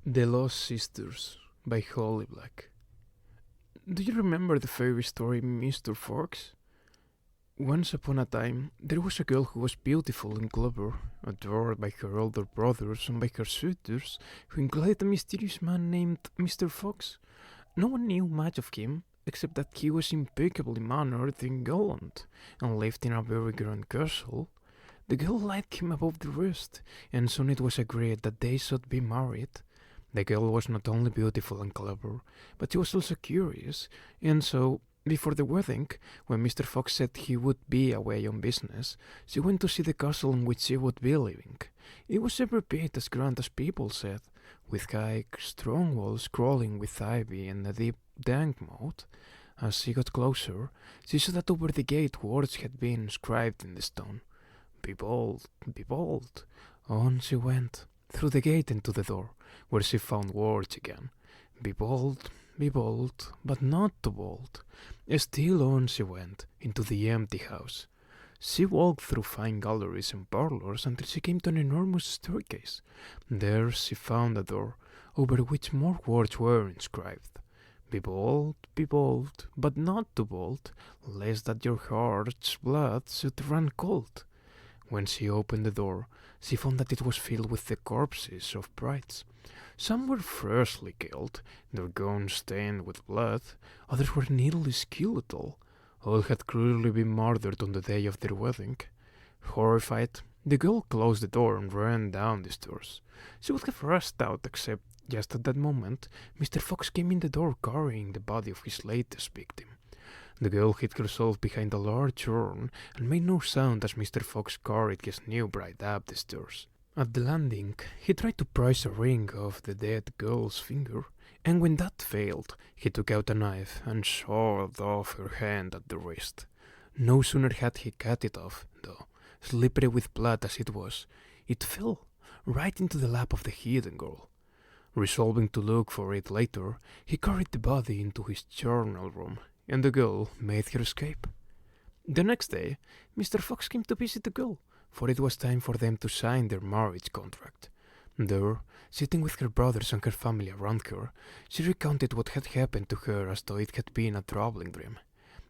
The Lost Sisters by Holly Black. Do you remember the fairy story Mr. Fox? Once upon a time, there was a girl who was beautiful and clever, adored by her older brothers and by her suitors, who included a mysterious man named Mr. Fox. No one knew much of him, except that he was impeccably mannered and gallant, and lived in a very grand castle. The girl liked him above the rest, and soon it was agreed that they should be married. The girl was not only beautiful and clever, but she was also curious, and so, before the wedding, when Mr. Fox said he would be away on business, she went to see the castle in which she would be living. It was every bit as grand as people said, with high, strong walls crawling with ivy and a deep, dank moat. As she got closer, she saw that over the gate words had been inscribed in the stone. Be bold, be bold. On she went, through the gate and to the door, where she found words again. Be bold, but not too bold. Still on she went, into the empty house. She walked through fine galleries and parlors until she came to an enormous staircase. There she found a door, over which more words were inscribed. Be bold, but not too bold, lest that your heart's blood should run cold. When she opened the door, she found that it was filled with the corpses of brides. Some were freshly killed, their gowns stained with blood, others were nearly skeletal. All had cruelly been murdered on the day of their wedding. Horrified, the girl closed the door and ran down the stairs. She would have rushed out, except just at that moment, Mr. Fox came in the door carrying the body of his latest victim. The girl hid herself behind a large urn and made no sound as Mr. Fox carried his new bride up the stairs. At the landing, he tried to prise a ring off the dead girl's finger, and when that failed, he took out a knife and sawed off her hand at the wrist. No sooner had he cut it off, though, slippery with blood as it was, it fell right into the lap of the hidden girl. Resolving to look for it later, he carried the body into his journal room, and the girl made her escape. The next day, Mr. Fox came to visit the girl, for it was time for them to sign their marriage contract. There, sitting with her brothers and her family around her, she recounted what had happened to her as though it had been a troubling dream.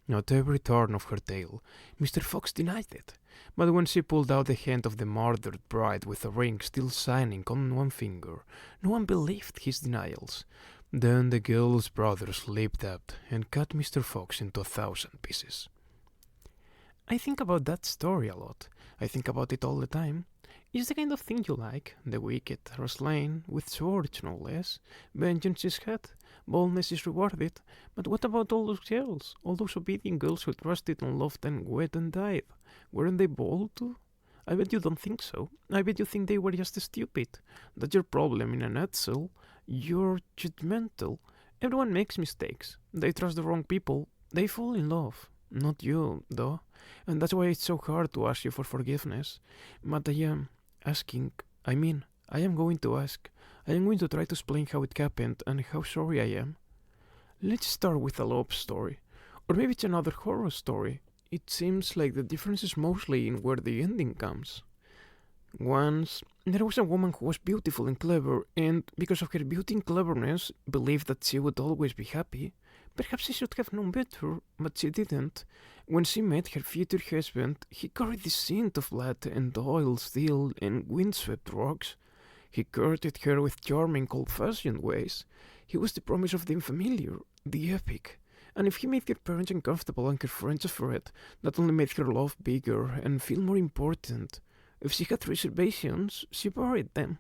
At every turn of her tale, Mr. Fox denied it, but when she pulled out the hand of the murdered bride with a ring still shining on one finger, no one believed his denials. Then the girl's brothers leaped up and cut Mr. Fox into 1,000 pieces. I think about that story a lot. I think about it all the time. It's the kind of thing you like. The wicked are slain, with swords no less. Vengeance is had, boldness is rewarded. But what about all those girls? All those obedient girls who trusted and loved and wed and died? Weren't they bold too? I bet you don't think so. I bet you think they were just stupid. That's your problem in a nutshell. You're judgmental. Everyone makes mistakes. They trust the wrong people. They fall in love. Not you, though. And that's why it's so hard to ask you for forgiveness. But I am going to ask. I am going to try to explain how it happened and how sorry I am. Let's start with a love story. Or maybe it's another horror story. It seems like the difference is mostly in where the ending comes. Once, there was a woman who was beautiful and clever, and because of her beauty and cleverness, believed that she would always be happy. Perhaps she should have known better, but she didn't. When she met her future husband, he carried the scent of blood and oil, steel, and windswept rocks. He courted her with charming, old-fashioned ways. He was the promise of the unfamiliar, the epic. And if he made her parents uncomfortable and her friends afraid, that only made her love bigger and feel more important. If she had reservations, she buried them.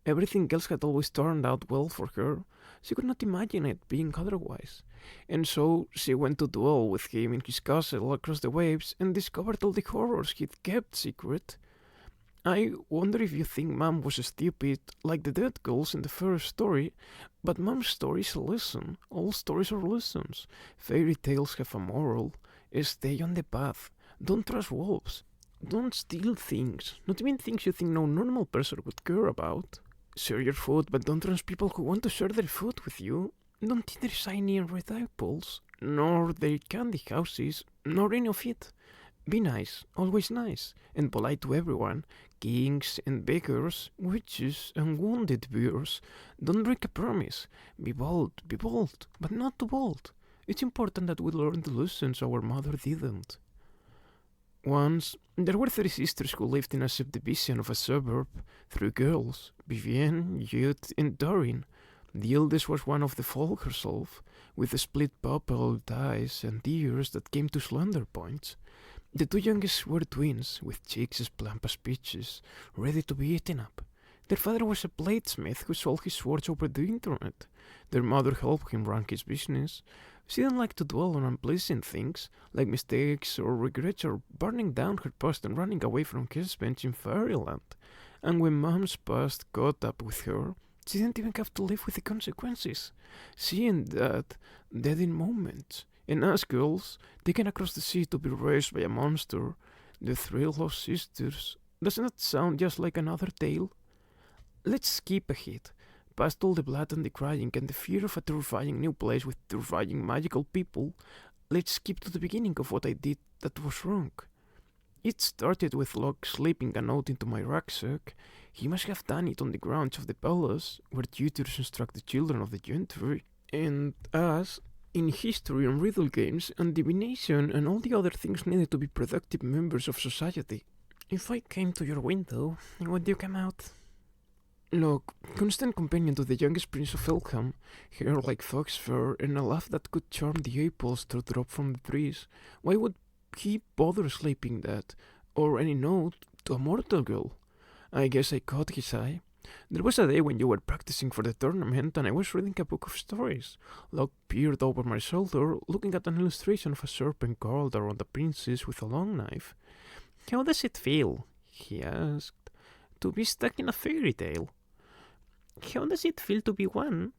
Everything else had always turned out well for her. She could not imagine it being otherwise. And so she went to dwell with him in his castle across the waves and discovered all the horrors he'd kept secret. I wonder if you think Mom was stupid, like the dead girls in the first story, but Mom's story is a lesson. All stories are lessons. Fairy tales have a moral. Stay on the path. Don't trust wolves. Don't steal things, not even things you think no normal person would care about. Share your food, but don't trust people who want to share their food with you. Don't eat their shiny and red apples, nor their candy houses, nor any of it. Be nice, always nice, and polite to everyone. Kings and beggars, witches and wounded bears. Don't break a promise. Be bold, but not too bold. It's important that we learn the lessons our mother didn't. Once, there were three sisters who lived in a subdivision of a suburb. Three girls, Vivienne, Jude, and Doreen. The eldest was one of the folk herself, with split pupil, eyes, and ears that came to slender points. The two youngest were twins, with cheeks as plump as peaches, ready to be eaten up. Their father was a bladesmith who sold his swords over the internet. Their mother helped him run his business. She didn't like to dwell on unpleasant things, like mistakes or regrets or burning down her past and running away from husbands in fairyland. And when mom's past caught up with her, she didn't even have to live with the consequences. She and dad, dead in moments. And us girls, taken across the sea to be raised by a monster. The three lost sisters. Doesn't that sound just like another tale? Let's skip ahead, past all the blood and the crying and the fear of a terrifying new place with terrifying magical people. Let's skip to the beginning of what I did that was wrong. It started with Locke slipping a note into my rucksack. He must have done it on the grounds of the palace, where tutors instruct the children of the gentry, and us in history and riddle games and divination and all the other things needed to be productive members of society. If I came to your window, would you come out? Locke, constant companion to the youngest prince of Elkham, hair like fox fur, and a laugh that could charm the apples to drop from the trees. Why would he bother sleeping that, or any note, to a mortal girl? I guess I caught his eye. There was a day when you were practicing for the tournament and I was reading a book of stories. Locke peered over my shoulder, looking at an illustration of a serpent curled around a princess with a long knife. How does it feel? He asked. To be stuck in a fairy tale. How does it feel to be one?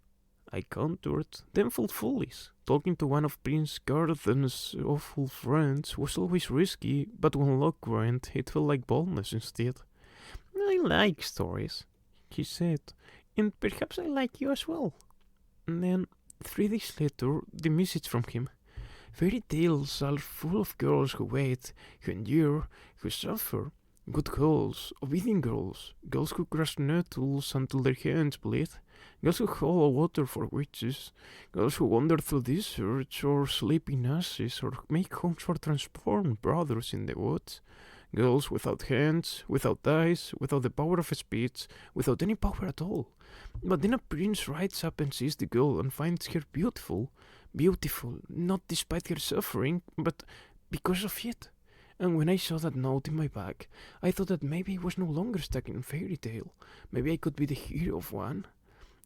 I countered, then felt foolish. Talking to one of Prince Garden's awful friends was always risky, but when Locke went, it felt like boldness instead. I like stories, he said, and perhaps I like you as well. And then, 3 days later, the message from him. Fairy tales are full of girls who wait, who endure, who suffer. Good girls, obedient girls, girls who crush nettles until their hands bleed, girls who hollow water for witches, girls who wander through deserts or sleep in ashes or make homes for transformed brothers in the woods, girls without hands, without eyes, without the power of speech, without any power at all. But then a prince rides up and sees the girl and finds her beautiful, not despite her suffering, but because of it. And when I saw that note in my bag, I thought that maybe I was no longer stuck in a fairy tale. Maybe I could be the hero of one.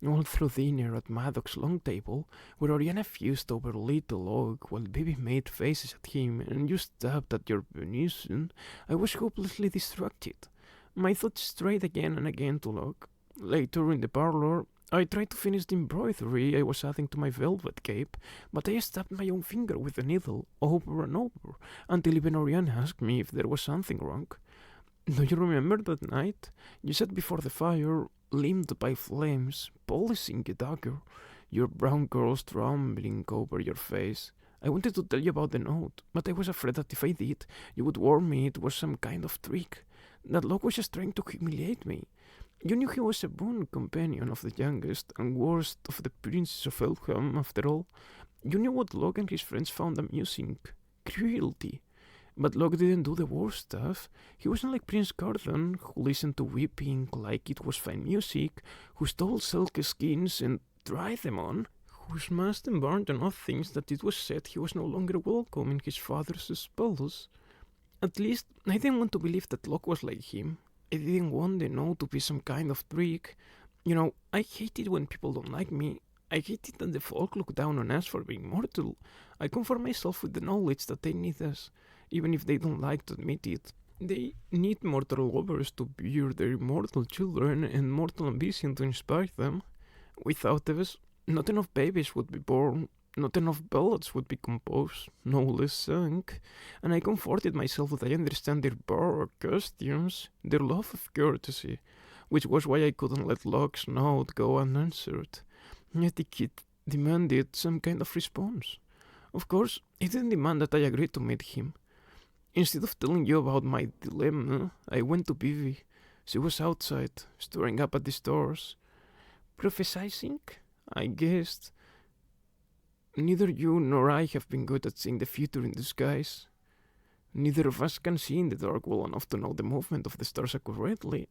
All through dinner at Maddox's long table, where Oriana fused over little Locke while Baby made faces at him and you stabbed at your venison, I was hopelessly distracted. My thoughts strayed again and again to Locke. Later in the parlor, I tried to finish the embroidery I was adding to my velvet cape, but I stabbed my own finger with a needle over and over, until even Oriana asked me if there was something wrong. Do you remember that night? You sat before the fire, limned by flames, polishing a dagger, your brown curls trembling over your face. I wanted to tell you about the note, but I was afraid that if I did, you would warn me it was some kind of trick, that Locke was just trying to humiliate me. You knew he was a boon companion of the youngest and worst of the princes of Elkham, after all. You knew what Locke and his friends found amusing. Cruelty. But Locke didn't do the worst stuff. He wasn't like Prince Garden, who listened to weeping like it was fine music, who stole silk skins and tried them on, who smashed and burned enough things that it was said he was no longer welcome in his father's spells. At least, I didn't want to believe that Locke was like him. I didn't want the note to be some kind of trick. You know, I hate it when people don't like me. I hate it that the folk look down on us for being mortal. I comfort myself with the knowledge that they need us, even if they don't like to admit it. They need mortal lovers to bear their mortal children and mortal ambition to inspire them. Without us, not enough babies would be born, not enough ballads would be composed, no less sung, and I comforted myself that I understand their baroque costumes, their love of courtesy, which was why I couldn't let Locke's note go unanswered. Etiquette demanded some kind of response. Of course, it didn't demand that I agreed to meet him. Instead of telling you about my dilemma, I went to Vivi. She was outside, staring up at the stars. Prophesizing? I guessed. Neither you nor I have been good at seeing the future in the skies. Neither of us can see in the dark well enough to know the movement of the stars accurately.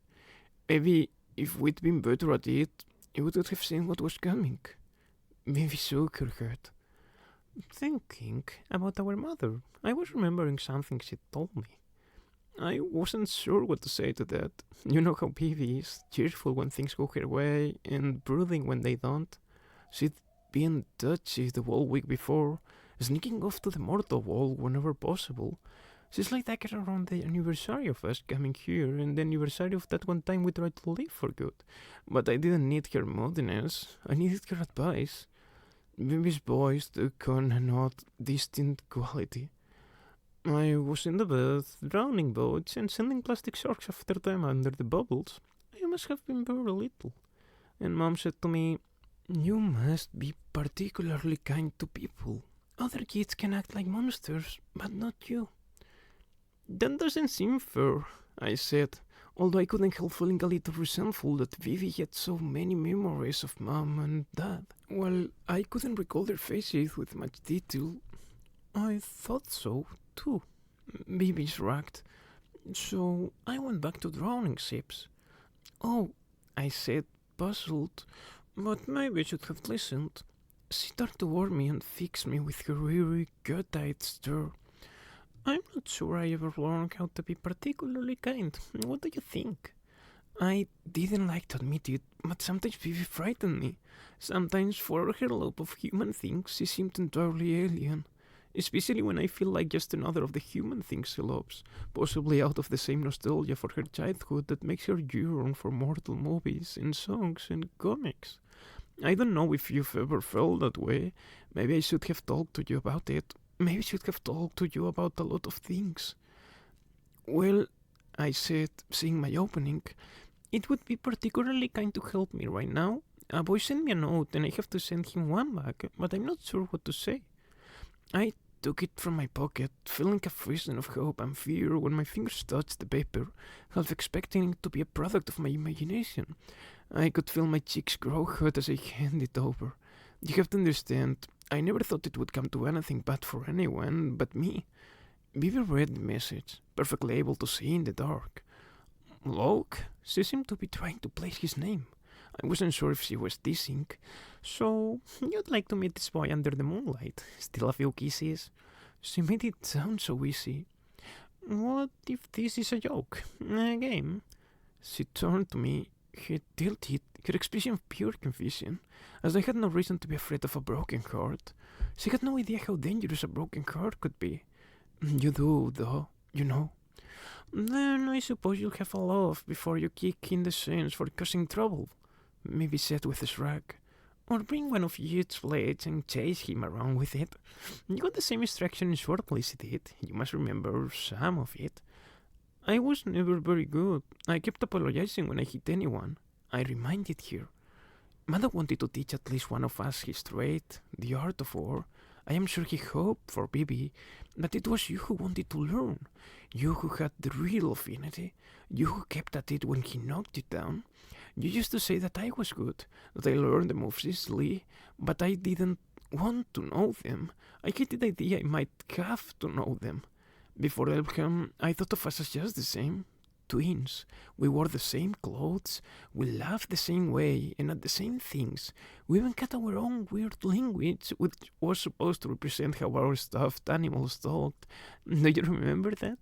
Maybe if we'd been better at it, you would have seen what was coming. Vivi shook her head. Thinking about our mother, I was remembering something she told me. I wasn't sure what to say to that. You know how Vivi is, cheerful when things go her way and brooding when they don't. She'd been touchy the whole week before, sneaking off to the mortal wall whenever possible. She's like that around the anniversary of us coming here and the anniversary of that one time we tried to leave for good. But I didn't need her moodiness, I needed her advice. Vivi's voice took on an odd, distinct quality. I was in the bath, drowning boats and sending plastic sharks after them under the bubbles. I must have been very little. And Mom said to me, "You must be particularly kind to people. Other kids can act like monsters, but not you." "That doesn't seem fair," I said, although I couldn't help feeling a little resentful that Vivi had so many memories of Mom and Dad. Well, I couldn't recall their faces with much detail. "I thought so, too," Vivi shrugged. "So I went back to drowning ships." "Oh," I said, puzzled, but maybe I should have listened. She turned toward me and fixed me with her weary, gut-eyed stare. "I'm not sure I ever learned how to be particularly kind. What do you think?" I didn't like to admit it, but sometimes Vivi frightened me. Sometimes, for her love of human things, she seemed entirely alien. Especially when I feel like just another of the human things she loves, possibly out of the same nostalgia for her childhood that makes her yearn for mortal movies and songs and comics. I don't know if you've ever felt that way. Maybe I should have talked to you about it. Maybe I should have talked to you about a lot of things. "Well," I said, seeing my opening, "it would be particularly kind to help me right now. A boy sent me a note and I have to send him one back, but I'm not sure what to say." I took it from my pocket, feeling a fusion of hope and fear when my fingers touched the paper, half expecting it to be a product of my imagination. I could feel my cheeks grow hot as I handed it over. You have to understand, I never thought it would come to anything bad for anyone but me. Vivi read the message, perfectly able to see in the dark. "Locke?" She seemed to be trying to place his name. I wasn't sure if she was teasing. "So, you'd like to meet this boy under the moonlight? Still a few kisses?" She made it sound so easy. "What if this is a joke? A game?" She turned to me, head tilted, her expression of pure confusion, as I had no reason to be afraid of a broken heart. She had no idea how dangerous a broken heart could be. "You do, though, you know." "Then I suppose you'll have a laugh before you kick in the sins for causing trouble," Maybe said with a shrug. "Or bring one of Yude's blades and chase him around with it. You got the same instruction in Swordplay as he did. You must remember some of it." "I was never very good. I kept apologizing when I hit anyone," I reminded her. "Mother wanted to teach at least one of us his trade, the art of war. I am sure he hoped for Bibi, but it was you who wanted to learn. You who had the real affinity. You who kept at it when he knocked you down. You used to say that I was good, that I learned the moves easily, but I didn't want to know them. I hated the idea I might have to know them. Before Elpham, I thought of us as just the same. Twins. We wore the same clothes, we laughed the same way and at the same things. We even had our own weird language, which was supposed to represent how our stuffed animals talked. Do you remember that?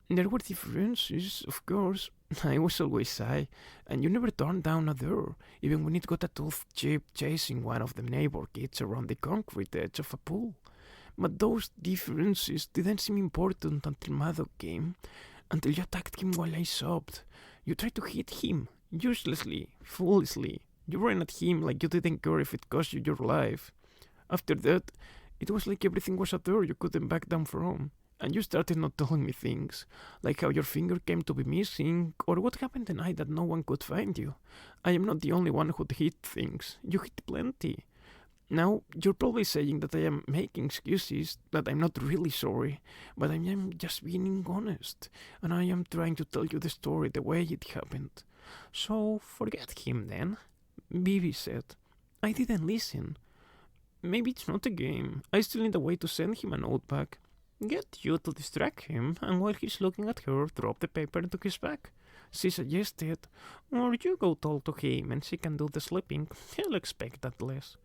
There were differences, of course. I was always shy, and you never turned down a door, even when it got a tooth chip chasing one of the neighbor kids around the concrete edge of a pool. But those differences didn't seem important until Maddox came, until you attacked him while I sobbed. You tried to hit him, uselessly, foolishly. You ran at him like you didn't care if it cost you your life. After that, it was like everything was a door you couldn't back down from. And you started not telling me things, like how your finger came to be missing, or what happened the night that no one could find you. I am not the only one who'd hit things. You hit plenty. Now, you're probably saying that I am making excuses, that I'm not really sorry, but I am just being honest, and I am trying to tell you the story the way it happened. So, forget him then, Bibi said. I didn't listen. Maybe it's not a game. I still need a way to send him a note back. Get you to distract him, and while he's looking at her, drop the paper into his bag. She suggested, or you go talk to him and she can do the sleeping. He'll expect that less.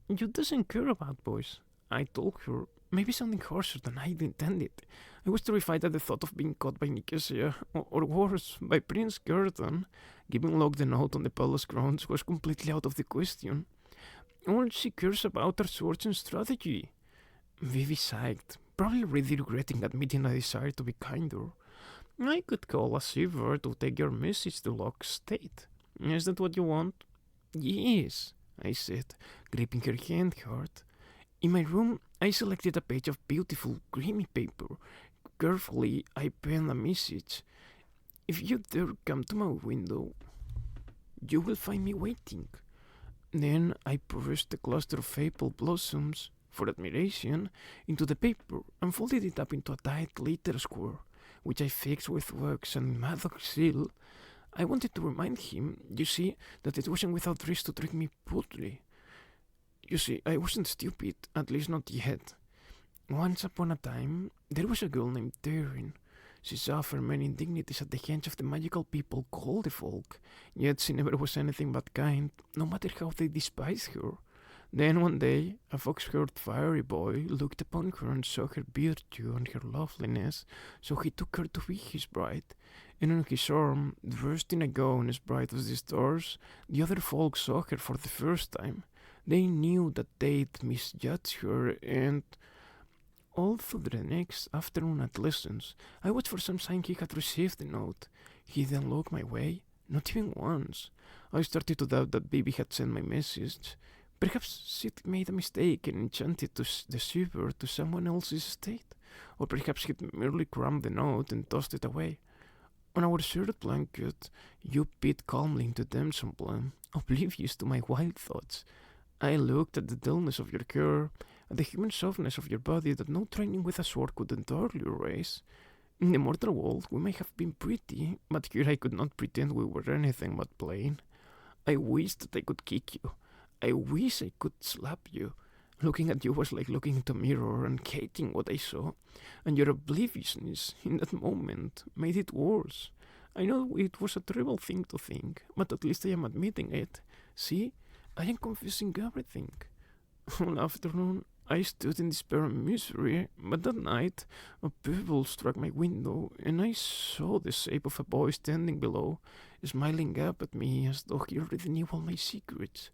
You doesn't care about boys, I told her, maybe sounding harsher than I'd intended. I was terrified at the thought of being caught by Nicosia, or worse, by Prince Gurdon. Giving Locke the note on the palace grounds was completely out of the question. All she cares about are swords and strategy. Vivi sighed, probably really regretting admitting a desire to be kinder. I could call a Scythe to take your message to Locke's state. Is that what you want? Yes, I said, gripping her hand hard. In my room, I selected a page of beautiful, creamy paper. Carefully, I penned a message. If you dare come to my window, you will find me waiting. Then I pressed the cluster of apple blossoms, for admiration, into the paper and folded it up into a tight letter square, which I fixed with wax and maddox seal. I wanted to remind him, you see, that it wasn't without risk to treat me poorly. You see, I wasn't stupid, at least not yet. Once upon a time, there was a girl named Taryn. She suffered many indignities at the hands of the magical people called the folk, yet she never was anything but kind, no matter how they despised her. Then one day, a fox-haired fiery boy looked upon her and saw her virtue and her loveliness, so he took her to be his bride. And on his arm, dressed in a gown as bright as the stars, the other folk saw her for the first time. They knew that they'd misjudged her, and all through the next afternoon at lessons, I watched for some sign he had received the note. He didn't look my way, not even once. I started to doubt that Bibi had sent my message. Perhaps she'd made a mistake and enchanted the Scythe to someone else's estate. Or perhaps he'd merely crammed the note and tossed it away. On our shared blanket, you peeped calmly into Damson Bloom, oblivious to my wild thoughts. I looked at the dullness of your hair, at the human softness of your body that no training with a sword could entirely erase. In the mortal world, we may have been pretty, but here I could not pretend we were anything but plain. I wished that I could kick you. I wish I could slap you. Looking at you was like looking into a mirror and hating what I saw, and your obliviousness in that moment made it worse. I know it was a terrible thing to think, but at least I am admitting it. See, I am confessing everything. All afternoon, I stood in despair and misery, but that night, a pebble struck my window, and I saw the shape of a boy standing below, smiling up at me as though he already knew all my secrets.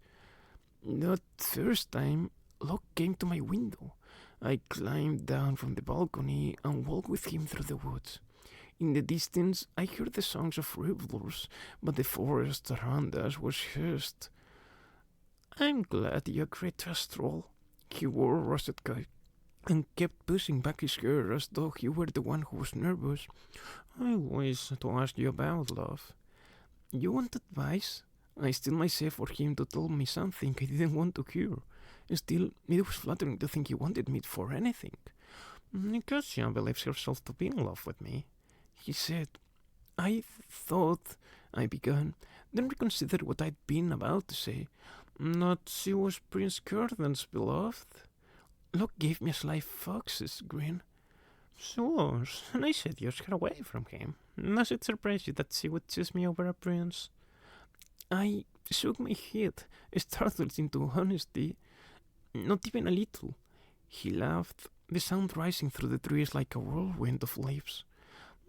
That first time, Locke came to my window. I climbed down from the balcony and walked with him through the woods. In the distance, I heard the songs of revelers, but the forest around us was hushed. I'm glad you agreed to a stroll. He wore a rusted coat and kept pushing back his hair as though he were the one who was nervous. I wish to ask you about love. You want advice? I steeled myself for him to tell me something I didn't want to hear. Still, it was flattering to think he wanted me for anything. Nicosia believes herself to be in love with me, he said. I thought, I began, then reconsidered what I'd been about to say. That she was Prince Gurdon's beloved. Locke gave me a sly fox's grin. She was, and I seduced her away from him. Does it surprise you that she would choose me over a prince? I shook my head, startled into honesty. Not even a little. He laughed, the sound rising through the trees like a whirlwind of leaves.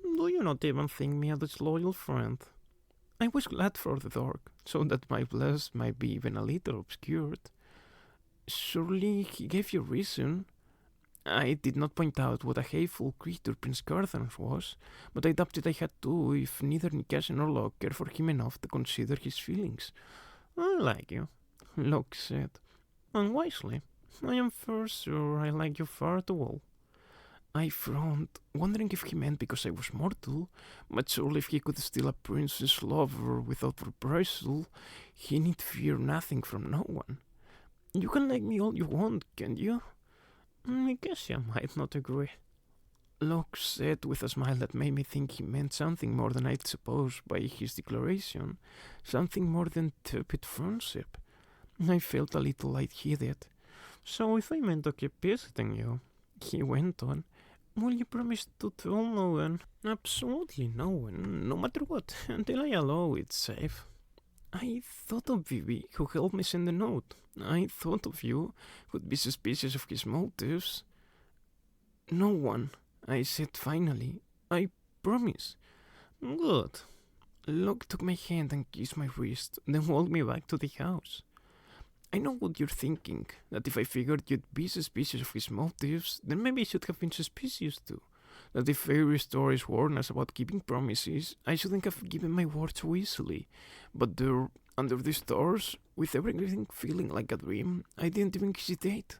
Do you not even think me a disloyal friend? I was glad for the dark, so that my blush might be even a little obscured. Surely he gave you reason. I did not point out what a hateful creature Prince Gurdon was, but I doubted I had to if neither Nicosia nor Locke cared for him enough to consider his feelings. I like you, Locke said. Unwisely. I am for sure I like you far too well. I frowned, wondering if he meant because I was mortal, but surely if he could steal a prince's lover without reprisal, he need fear nothing from no one. You can like me all you want, can't you? I guess I might not agree. Locke said with a smile that made me think he meant something more than I'd supposed by his declaration, something more than tepid friendship. I felt a little light-headed. So if I meant to keep visiting you, he went on, will you promise to tell no one? Absolutely no one, no matter what, until I allow it, Scythe. I thought of Vivi, who helped me send the note. I thought of you, who'd be suspicious of his motives. No one, I said finally. I promise. Good. Locke took my hand and kissed my wrist, then walked me back to the house. I know what you're thinking, that if I figured you'd be suspicious of his motives, then maybe I should have been suspicious too. That if fairy stories warn us about keeping promises, I shouldn't have given my word so easily. But there, under the stars, with everything feeling like a dream, I didn't even hesitate.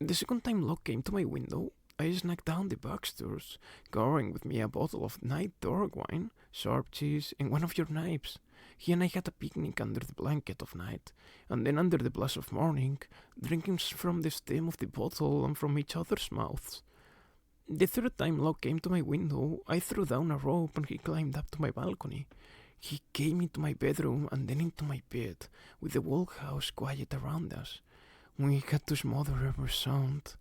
The second time Locke came to my window, I snagged down the backstairs, carrying with me a bottle of night dark wine, sharp cheese, and one of your knives. He and I had a picnic under the blanket of night, and then under the blush of morning, drinking from the stem of the bottle and from each other's mouths. The third time Locke came to my window, I threw down a rope and he climbed up to my balcony. He came into my bedroom and then into my bed, with the whole house quiet around us. We had to smother every sound.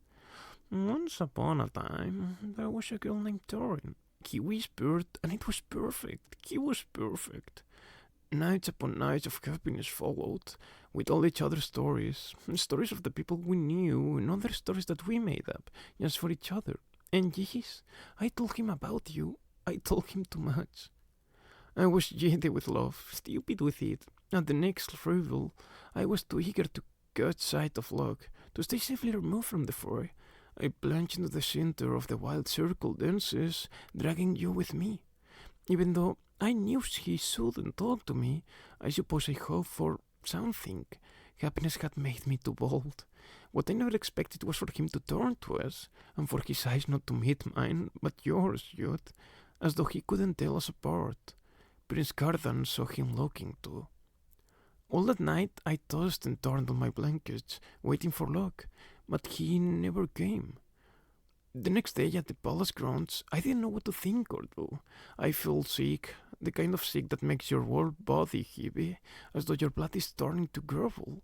Once upon a time, there was a girl named Torin. He whispered, and it was perfect. He was perfect. Nights upon nights of happiness followed, with all each other's stories. Stories of the people we knew, and other stories that we made up, just for each other. And yes, I told him about you. I told him too much. I was jaded with love, stupid with it. At the next reveal, I was too eager to catch sight of Locke, to stay safely removed from the fray. I plunged into the center of the wild circle dances, dragging you with me. Even though I knew he shouldn't talk to me, I suppose I hoped for something. Happiness had made me too bold. What I never expected was for him to turn to us, and for his eyes not to meet mine, but yours, youth, as though he couldn't tell us apart. Prince Cardan saw him looking too. All that night I tossed and turned on my blankets, waiting for Locke, but he never came. The next day at the palace grounds, I didn't know what to think or do. I felt sick, the kind of sick that makes your whole body heavy, as though your blood is turning to gravel.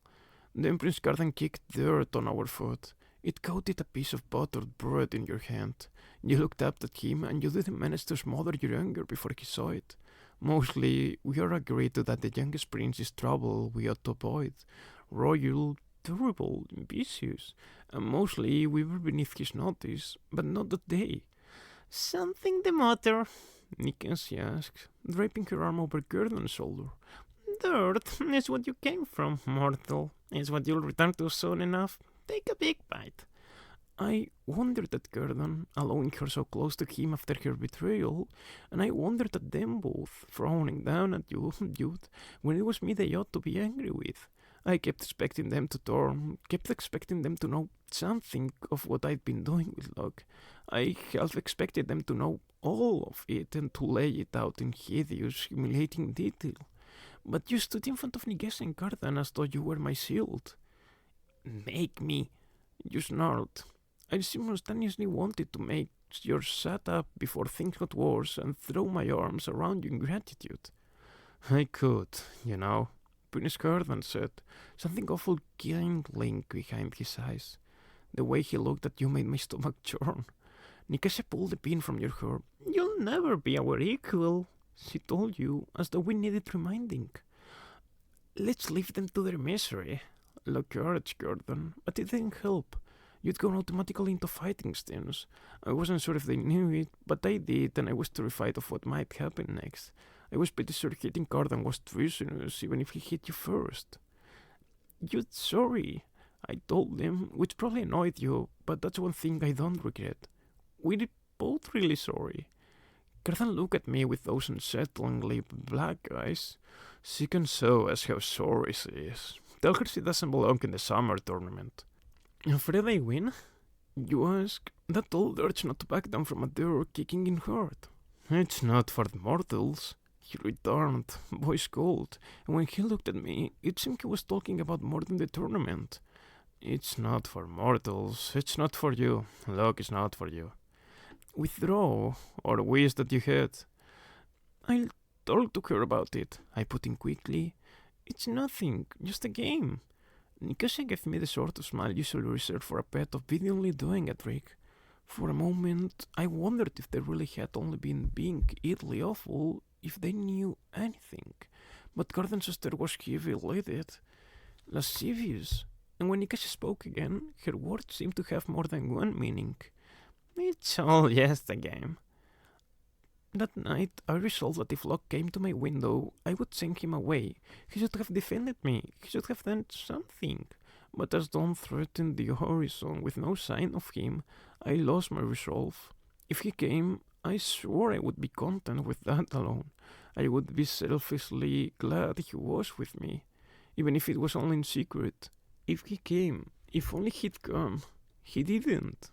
Then Prince Cardan kicked dirt on our foot. It coated a piece of buttered bread in your hand. You looked up at him and you didn't manage to smother your anger before he saw it. Mostly, we are agreed to that the youngest prince is trouble we ought to avoid. Royal, terrible, ambitious, and mostly we were beneath his notice, but not that day. Something the matter? Nicasia asked, draping her arm over Gurdon's shoulder. Dirt is what you came from, mortal. Is what you'll return to soon enough. Take a big bite. I wondered at Gurdon, allowing her so close to him after her betrayal, and I wondered at them both, frowning down at you, youth, when it was me they ought to be angry with. I kept expecting them to turn, kept expecting them to know something of what I'd been doing with Locke. I half expected them to know all of it and to lay it out in hideous, humiliating detail. But you stood in front of Nicasia and Cardan as though you were my shield. Make me, you snarled. I simultaneously wanted to make yours shut up before things got worse and throw my arms around you in gratitude. I could, you know, Prince Cardan said, something awful kindling behind his eyes. The way he looked at you made my stomach churn. Nicasia pulled the pin from your hair. You'll never be our equal, she told you, as though we needed reminding. Let's leave them to their misery, Locke urged Gurdon, but it didn't help. You'd gone automatically into fighting stance. I wasn't sure if they knew it, but I did, and I was terrified of what might happen next. I was pretty sure hitting Cardan was treasonous, even if he hit you first. You're sorry, I told them, which probably annoyed you, but that's one thing I don't regret. We're both really sorry. Cardan looked at me with those unsettlingly black eyes. She can show us how sorry she is. Tell her she doesn't belong in the summer tournament. Afraid I win? You ask? That old urge not to back down from a door kicking in hard. It's not for the mortals, He returned, voice cold, and when he looked at me, it seemed he was talking about more than the tournament. It's not for mortals, it's not for you. Locke is not for you. Withdraw, or wish that you had. I'll talk to her about it, I put in quickly. It's nothing, just a game. Nikasha gave me the sort of smile usually reserved for a pet obediently doing a trick. For a moment, I wondered if they really had only been being idly awful, if they knew anything. But Gordon's stare was heavy-lidded, lascivious, and when Nikasha spoke again, her words seemed to have more than one meaning. It's all just a game. That night, I resolved that if Locke came to my window, I would send him away. He should have defended me. He should have done something. But as dawn threatened the horizon with no sign of him, I lost my resolve. If he came, I swore I would be content with that alone. I would be selfishly glad he was with me, even if it was only in secret. If he came, if only he'd come. He didn't.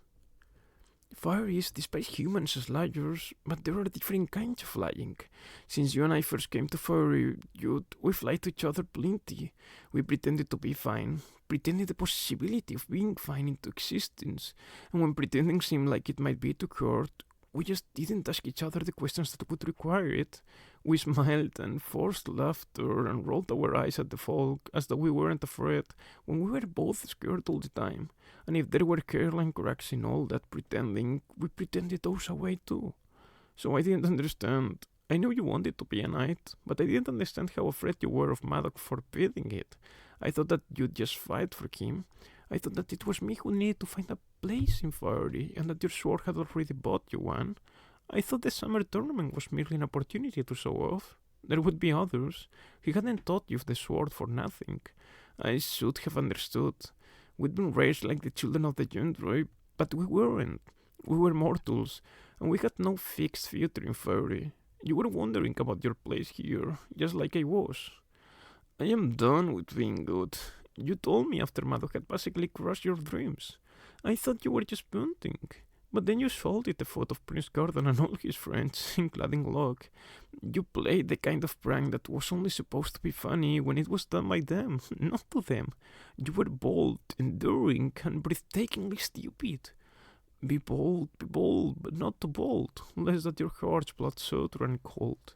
Fairies despise humans as liars, but there are different kinds of lying. Since you and I first came to Fairy Youth, we've lied to each other plenty. We pretended to be fine, pretended the possibility of being fine into existence, and when pretending seemed like it might be too hard, we just didn't ask each other the questions that would require it. We smiled and forced laughter and rolled our eyes at the folk as though we weren't afraid, when we were both scared all the time. And if there were hairline cracks in all that pretending, we pretended those away too. So I didn't understand. I knew you wanted to be a knight, but I didn't understand how afraid you were of Madoc forbidding it. I thought that you'd just fight for him. I thought that it was me who needed to find a place in Fairy, and that your sword had already bought you one. I thought the summer tournament was merely an opportunity to show off. There would be others. He hadn't taught you the sword for nothing. I should have understood. We'd been raised like the children of the Gentry, but we weren't. We were mortals, and we had no fixed future in Fairy. You were wondering about your place here, just like I was. I am done with being good. You told me after Madoc had basically crushed your dreams. I thought you were just punting. But then you salted the foot of Prince Gordon and all his friends, including Locke. You played the kind of prank that was only supposed to be funny when it was done by them, not to them. You were bold, enduring, and breathtakingly stupid. Be bold, but not too bold, lest that your heart's blood should run cold.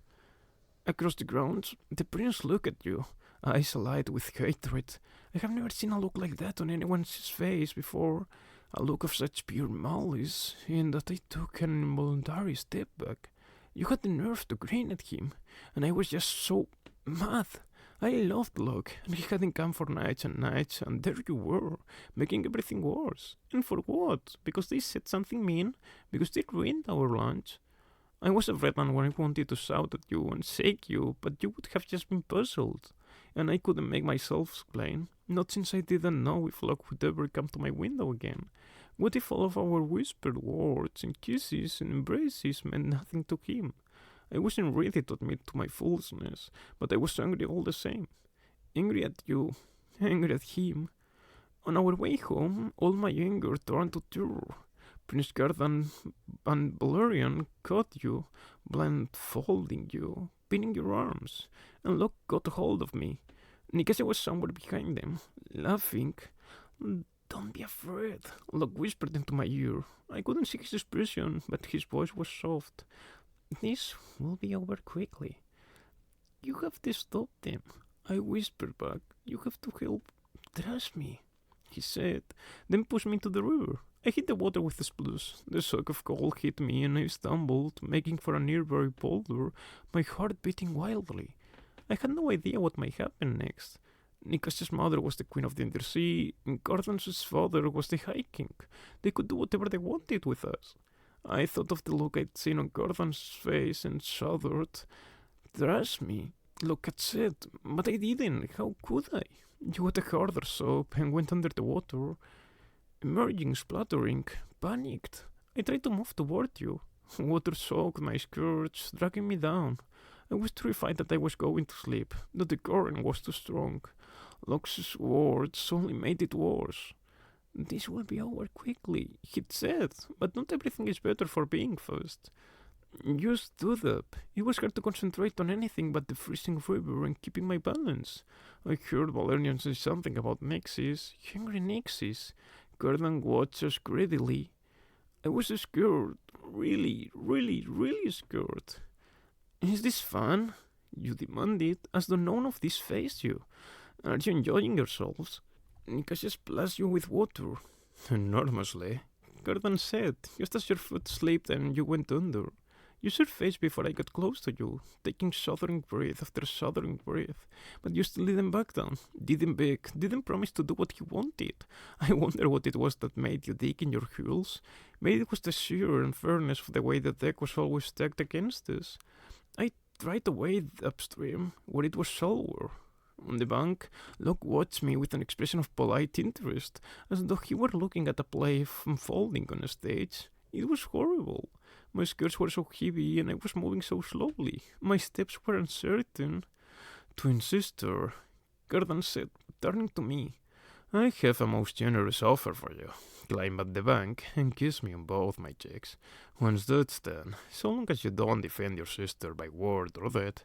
Across the grounds, the prince looked at you, eyes alight with hatred. I have never seen a look like that on anyone's face before. A look of such pure malice, in that I took an involuntary step back. You had the nerve to grin at him, and I was just so mad. I loved Locke, and he hadn't come for nights and nights, and there you were, making everything worse. And for what? Because they said something mean? Because they ruined our lunch? I was afraid and when I wanted to shout at you and shake you, but you would have just been puzzled. And I couldn't make myself explain, not since I didn't know if Locke would ever come to my window again. What if all of our whispered words and kisses and embraces meant nothing to him? I wasn't ready to admit to my foolishness, but I was angry all the same. Angry at you, angry at him. On our way home, all my anger turned to terror. Prince Gardan and Valerian caught you, blindfolding you, pinning your arms, and Locke got a hold of me. Nikasha was somewhere behind them, laughing. Don't be afraid, Locke whispered into my ear. I couldn't see his expression, but his voice was soft. This will be over quickly. You have to stop them, I whispered back. You have to help. Trust me, he said, then pushed me into the river. I hit the water with a splash. The shock of cold hit me and I stumbled, making for a nearby boulder, my heart beating wildly. I had no idea what might happen next. Nikasha's mother was the queen of the Undersea, and Gordon's father was the High King. They could do whatever they wanted with us. I thought of the look I'd seen on Gordon's face and shuddered. Trust me, Locke had said, but I didn't. How could I? You had a harder soap and went under the water. Emerging, spluttering, panicked. I tried to move toward you. Water soaked my skirts, dragging me down. I was terrified that I was going to sleep, that the current was too strong. Locke's words only made it worse. This will be over quickly, he'd said, but not everything is better for being first. You stood up. It was hard to concentrate on anything but the freezing river and keeping my balance. I heard Valerian say something about Nixes, hungry Nixes. Gordon watched us greedily. I was scared. Really, really, really scared. Is this fun? You demanded, as though none of this faced you. Are you enjoying yourselves? Nicasia splashed you with water. Enormously, Gordon said, just as your foot slipped and you went under. You surfaced before I got close to you, taking shuddering breath after shuddering breath, but you still didn't back down, didn't beg, didn't promise to do what he wanted. I wonder what it was that made you dig in your heels. Maybe it was the sheer unfairness of the way the deck was always stacked against us. I tried to wade upstream, where it was shallower. On the bank, Locke watched me with an expression of polite interest, as though he were looking at a play unfolding on a stage. It was horrible. My skirts were so heavy and I was moving so slowly. My steps were uncertain. Twin sister, Gordon said, turning to me. I have a most generous offer for you. Climb up the bank and kiss me on both my cheeks. Once that's done, so long as you don't defend your sister by word or deed,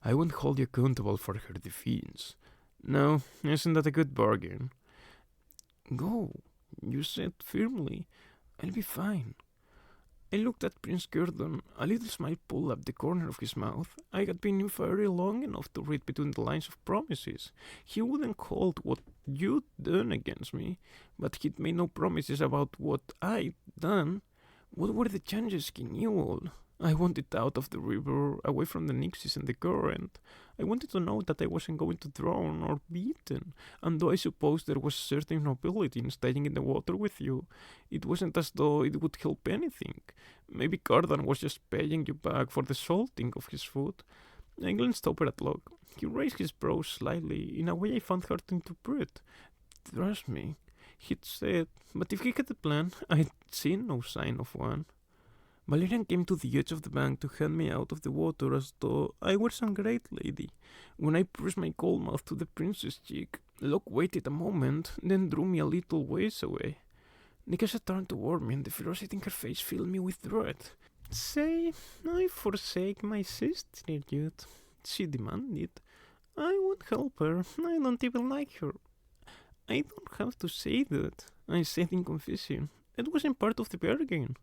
I won't hold you accountable for her defense. Now, isn't that a good bargain? Go, you said firmly. I'll be fine. I looked at Prince Gordon. A little smile pulled up the corner of his mouth. I had been in fairy long enough to read between the lines of promises. He wouldn't hold what you'd done against me, but he'd made no promises about what I'd done. What were the chances he knew all? I wanted out of the river, away from the Nixies and the current. I wanted to know that I wasn't going to drown or be eaten, and though I suppose there was certain nobility in staying in the water with you, it wasn't as though it would help anything. Maybe Cardan was just paying you back for the salting of his food. I glanced over at Locke. He raised his brows slightly, in a way I found hard to interpret. Trust me, he'd said, but if he had a plan, I'd seen no sign of one. Valerian came to the edge of the bank to hand me out of the water as though I were some great lady. When I pressed my cold mouth to the prince's cheek, Locke waited a moment, then drew me a little ways away. Nicasia turned toward me, and the ferocity in her face filled me with dread. Say, I forsake my sister, youth, she demanded. I won't help her. I don't even like her. I don't have to say that, I said in confession. It wasn't part of the bargain.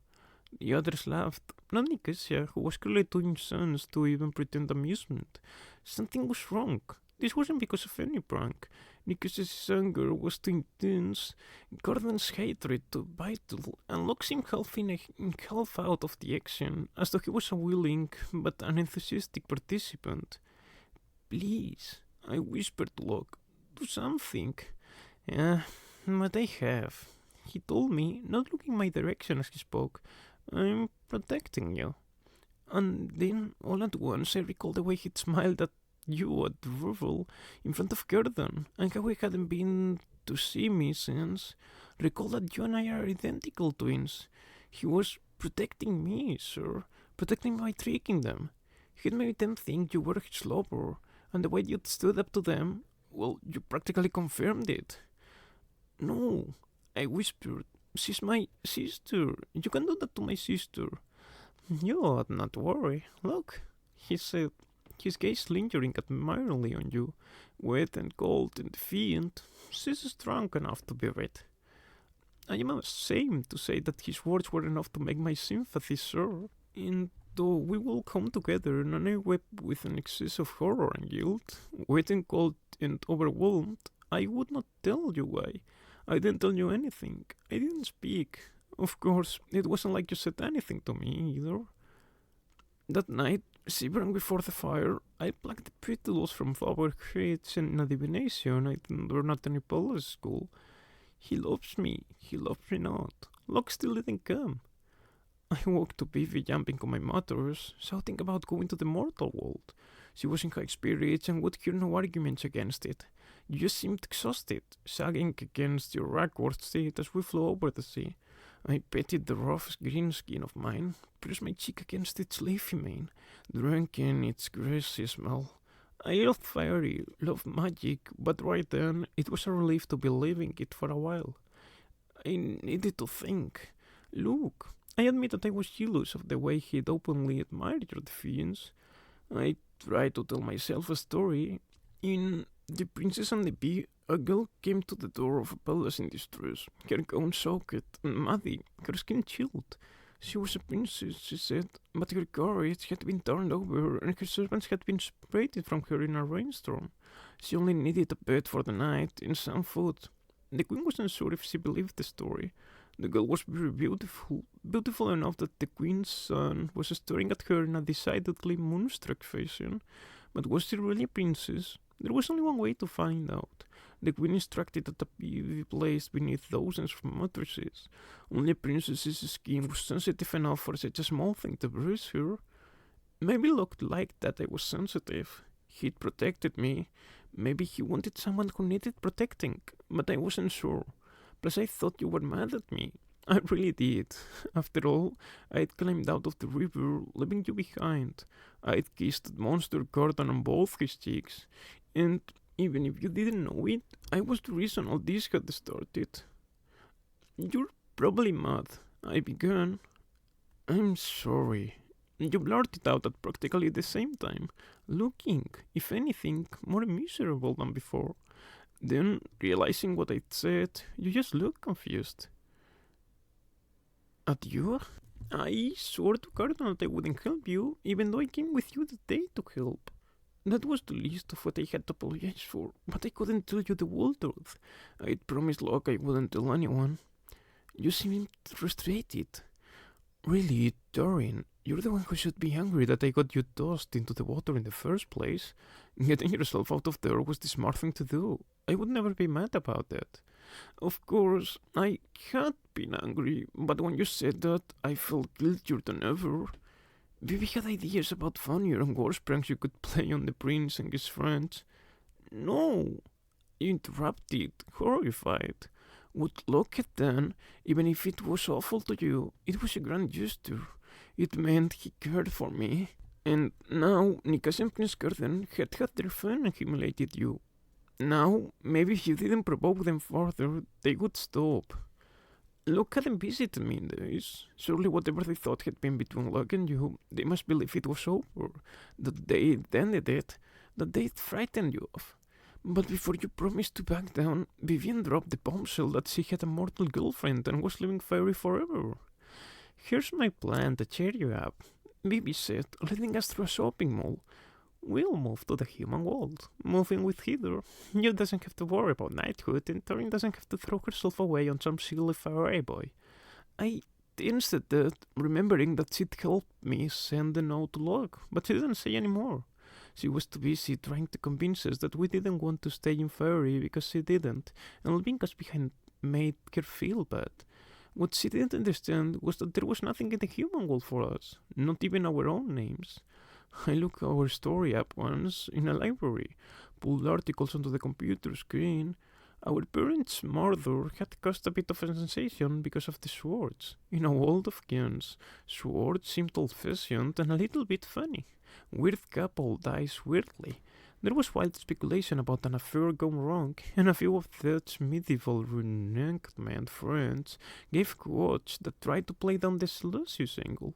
The others laughed, not Nicasia, who was clearly too incensed to even pretend amusement. Something was wrong. This wasn't because of any prank. Nicasia's anger was too intense, Gordon's hatred too vital, and Locke seemed half in and half out of the action, as though he was a willing but unenthusiastic participant. Please, I whispered to Locke, do something. But I have. He told me, not looking my direction as he spoke, I'm protecting you. And then, all at once, I recalled the way he'd smiled at you at the river in front of Gordon, and how he hadn't been to see me since. Recall that you and I are identical twins. He was protecting me, sir, protecting me by tricking them. He'd made them think you were his lover, and the way you'd stood up to them, well, you practically confirmed it. No, I whispered. She's my sister. You can do that to my sister. You ought not worry. Look, he said, his gaze lingering admiringly on you, wet and cold and defiant. She's strong enough to be wet. I am ashamed to say that his words were enough to make my sympathy soar, and though we will come together and I wept with an excess of horror and guilt, wet and cold and overwhelmed, I would not tell you why. I didn't tell you anything. I didn't speak. Of course, it wasn't like you said anything to me, either. That night, shivering before the fire, I plucked the petals from flower heads and in a divination I learned at any palace school. He loves me not. Locke still didn't come. I woke to Vivi jumping on my mattress, shouting about going to the mortal world. She was in high spirits and would hear no arguments against it. You just seemed exhausted, sagging against your ragwort seat as we flew over the sea. I petted the rough green skin of mine, pressed my cheek against its leafy mane, drank in its grassy smell. I loved fairy, loved magic, but right then it was a relief to be leaving it for a while. I needed to think. Look, I admit that I was jealous of the way he'd openly admired your defiance. I tried to tell myself a story. In The Princess and the Bee, a girl came to the door of a palace in distress, her gown soaked and muddy, her skin chilled. She was a princess, she said, but her carriage had been turned over and her servants had been separated from her in a rainstorm. She only needed a bed for the night and some food. The queen wasn't sure if she believed the story. The girl was very beautiful, beautiful enough that the queen's son was staring at her in a decidedly moonstruck fashion. But was she really a princess? There was only one way to find out. The queen instructed that a bee be placed beneath dozens of mattresses. Only a princess's skin was sensitive enough for such a small thing to bruise her. Maybe Locke liked that I was sensitive. He'd protected me. Maybe he wanted someone who needed protecting, but I wasn't sure. Plus, I thought you were mad at me. I really did. After all, I'd climbed out of the river, leaving you behind. I'd kissed that monster Gordon on both his cheeks. And even if you didn't know it, I was the reason all this had started. You're probably mad. I began. I'm sorry. You blurted out at practically the same time, looking, if anything, more miserable than before. Then, realizing what I'd said, you just looked confused. At you? I swore to Cardinal that I wouldn't help you, even though I came with you that day to help. That was the least of what I had to apologize for, but I couldn't tell you the whole truth. I'd promised Locke I wouldn't tell anyone. You seemed frustrated. Really, Dorin, you're the one who should be angry that I got you tossed into the water in the first place. Getting yourself out of there was the smart thing to do. I would never be mad about that. Of course, I had been angry, but when you said that, I felt guiltier than ever. Vivi had ideas about funnier and worse pranks you could play on the prince and his friends. No, you interrupted, horrified. What Locke had done, even if it was awful to you, it was a grand gesture. It meant he cared for me. And now Nikas and Prince Garden had their fun and humiliated you. Now, maybe if you didn't provoke them further, they would stop. Locke hadn't visited me in days. Surely whatever they thought had been between Locke and you, they must believe it was over. That they ended it. That they'd frightened you off. But before you promised to back down, Vivian dropped the bombshell that she had a mortal girlfriend and was living fairy forever. Here's my plan to cheer you up. Vivi said, leading us through a shopping mall. We'll move to the human world, moving with Heather. You doesn't have to worry about knighthood, and Torin doesn't have to throw herself away on some silly fairy boy. I insisted that, remembering that she'd helped me send a note to Locke, but she didn't say any more. She was too busy trying to convince us that we didn't want to stay in fairy because she didn't, and leaving us behind made her feel bad. What she didn't understand was that there was nothing in the human world for us, not even our own names. I looked our story up once in a library, pulled articles onto the computer screen. Our parents' murder had caused a bit of a sensation because of the swords. In a world of guns, swords seemed old-fashioned and a little bit funny. Weird couple dies weirdly. There was wild speculation about an affair gone wrong, and a few of Thed's medieval reenactment friends gave quotes that tried to play down the Lucius angle.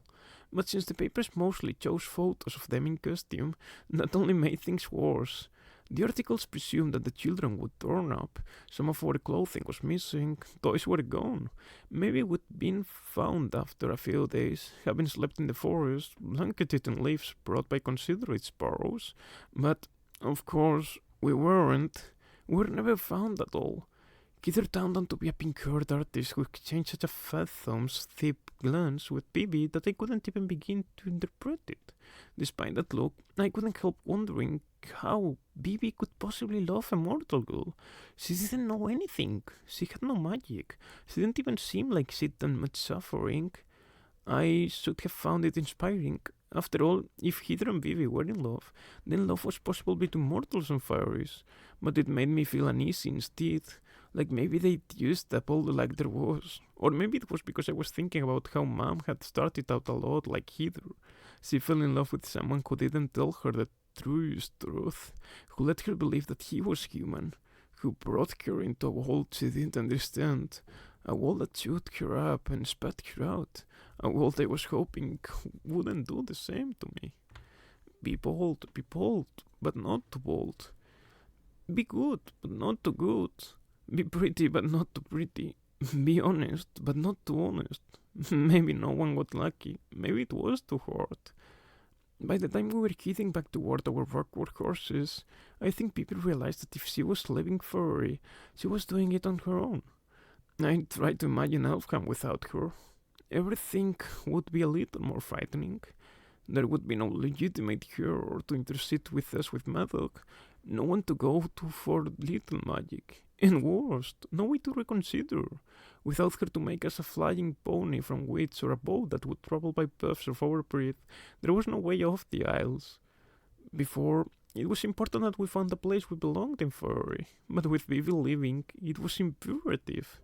But since the papers mostly chose photos of them in costume, that only made things worse. The articles presumed that the children would turn up, some of our clothing was missing, toys were gone. Maybe we'd been found after a few days, having slept in the forest, blanketed in leaves brought by considerate sparrows. But, of course, we weren't. We were never found at all. Heather turned out to be a pink-haired artist who exchanged such a fat thumb's thick glance with Bibi that I couldn't even begin to interpret it. Despite that look, I couldn't help wondering how Bibi could possibly love a mortal girl. She didn't know anything. She had no magic. She didn't even seem like she'd done much suffering. I should have found it inspiring. After all, if Heather and Bibi were in love, then love was possible between mortals and fairies. But it made me feel uneasy instead. Like maybe they'd used up all the luck there was. Or maybe it was because I was thinking about how Mom had started out a lot like Heather. She fell in love with someone who didn't tell her the truest truth, who let her believe that he was human, who brought her into a world she didn't understand. A wall that chewed her up and spat her out. A wall I was hoping wouldn't do the same to me. Be bold, but not too bold. Be good, but not too good. Be pretty, but not too pretty. Be honest, but not too honest. Maybe no one got lucky. Maybe it was too hard. By the time we were heading back toward our workhorses, I think people realized that if she was living furry, she was doing it on her own. I tried to imagine Elfham without her. Everything would be a little more frightening. There would be no legitimate hero to intercede with us with Madoc, no one to go to for little magic, and worst, no way to reconsider, without her to make us a flying pony from wits or a boat that would travel by puffs of our breath. There was no way off the Isles. Before, it was important that we found a place we belonged in Furry, but with Vivi leaving, it was imperative.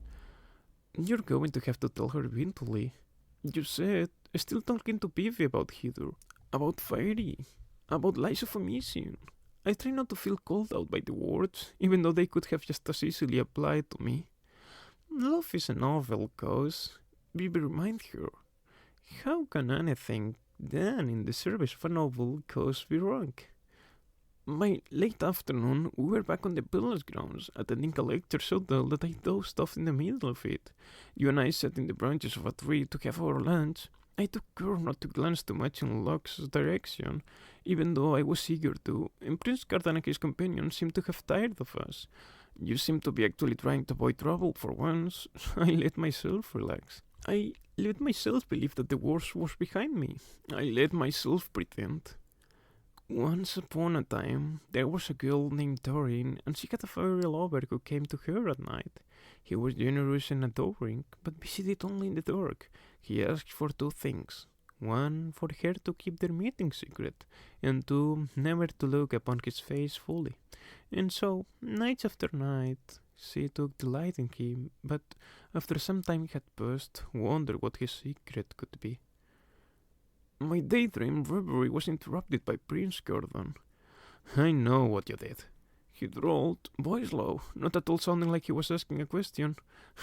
You're going to have to tell her eventually. You said, still talking to Vivi about Heather, about Fairy, about lies of omission. I try not to feel called out by the words, even though they could have just as easily applied to me. Love is a novel cause. Vivi remind her. How can anything done in the service of a noble cause be wrong? By late afternoon, we were back on the palace grounds, attending a lecture so dull that I dozed off in the middle of it. You and I sat in the branches of a tree to have our lunch. I took care not to glance too much in Locke's direction, even though I was eager to, and Prince Cardan and his companions seemed to have tired of us. You seemed to be actually trying to avoid trouble for once. I let myself relax. I let myself believe that the worst was behind me. I let myself pretend. Once upon a time, there was a girl named Doreen, and she had a fairy lover who came to her at night. He was generous and adoring, but visited only in the dark. He asked for two things. One, for her to keep their meeting secret, and two, never to look upon his face fully. And so, night after night, she took delight in him, but after some time had passed, wondered what his secret could be. My daydream reverie was interrupted by Prince Cardan. I know what you did. He drawled, voice low, not at all sounding like he was asking a question.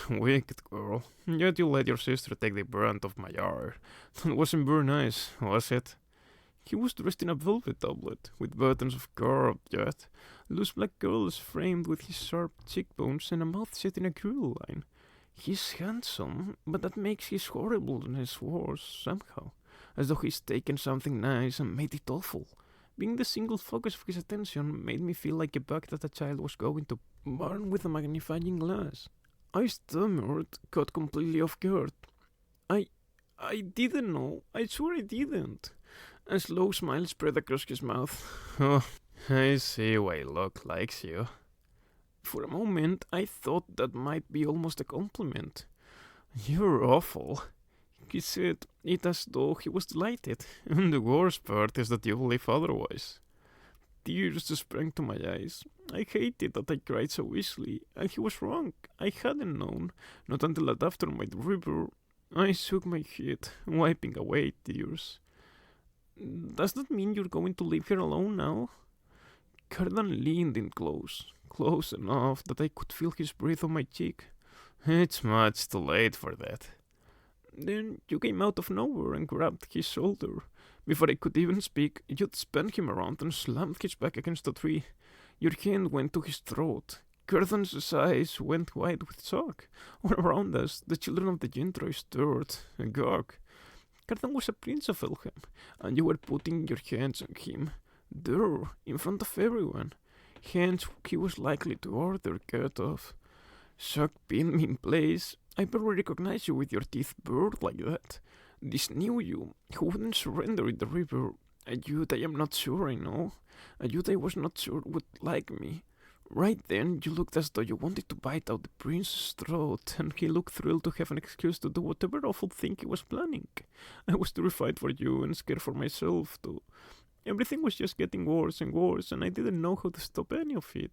Wicked girl, yet you let your sister take the brunt of my ire. That wasn't very nice, was it? He was dressed in a velvet doublet, with buttons of carved jet, loose black curls framed with his sharp cheekbones and a mouth set in a cruel line. He's handsome, but that makes his horribleness worse, somehow, as though he's taken something nice and made it awful. Being the single focus of his attention made me feel like a bug that a child was going to burn with a magnifying glass. I stammered, caught completely off guard. I didn't know. I swear I didn't. A slow smile spread across his mouth. Oh, I see why Locke likes you. For a moment, I thought that might be almost a compliment. You're awful, he said, it as though he was delighted, and the worst part is that you believe otherwise. Tears sprang to my eyes. I hated that I cried so easily, and he was wrong. I hadn't known, not until that afternoon by the river. I shook my head, wiping away tears. Does that mean you're going to leave here alone now? Cardan leaned in close enough that I could feel his breath on my cheek. It's much too late for that. Then you came out of nowhere and grabbed his shoulder. Before I could even speak, you'd spun him around and slammed his back against a tree. Your hand went to his throat. Cardan's eyes went wide with shock. All around us, the children of the gentry stirred, agog. Cardan was a prince of Elfham, and you were putting your hands on him, there, in front of everyone. Hands he was likely to order cut off. Shock pinned me in place. I barely recognized you with your teeth bared like that. This new you, who wouldn't surrender in the river. A youth I am not sure I know. A youth I was not sure would like me. Right then, you looked as though you wanted to bite out the prince's throat, and he looked thrilled to have an excuse to do whatever awful thing he was planning. I was terrified for you and scared for myself, too. Everything was just getting worse and worse, and I didn't know how to stop any of it.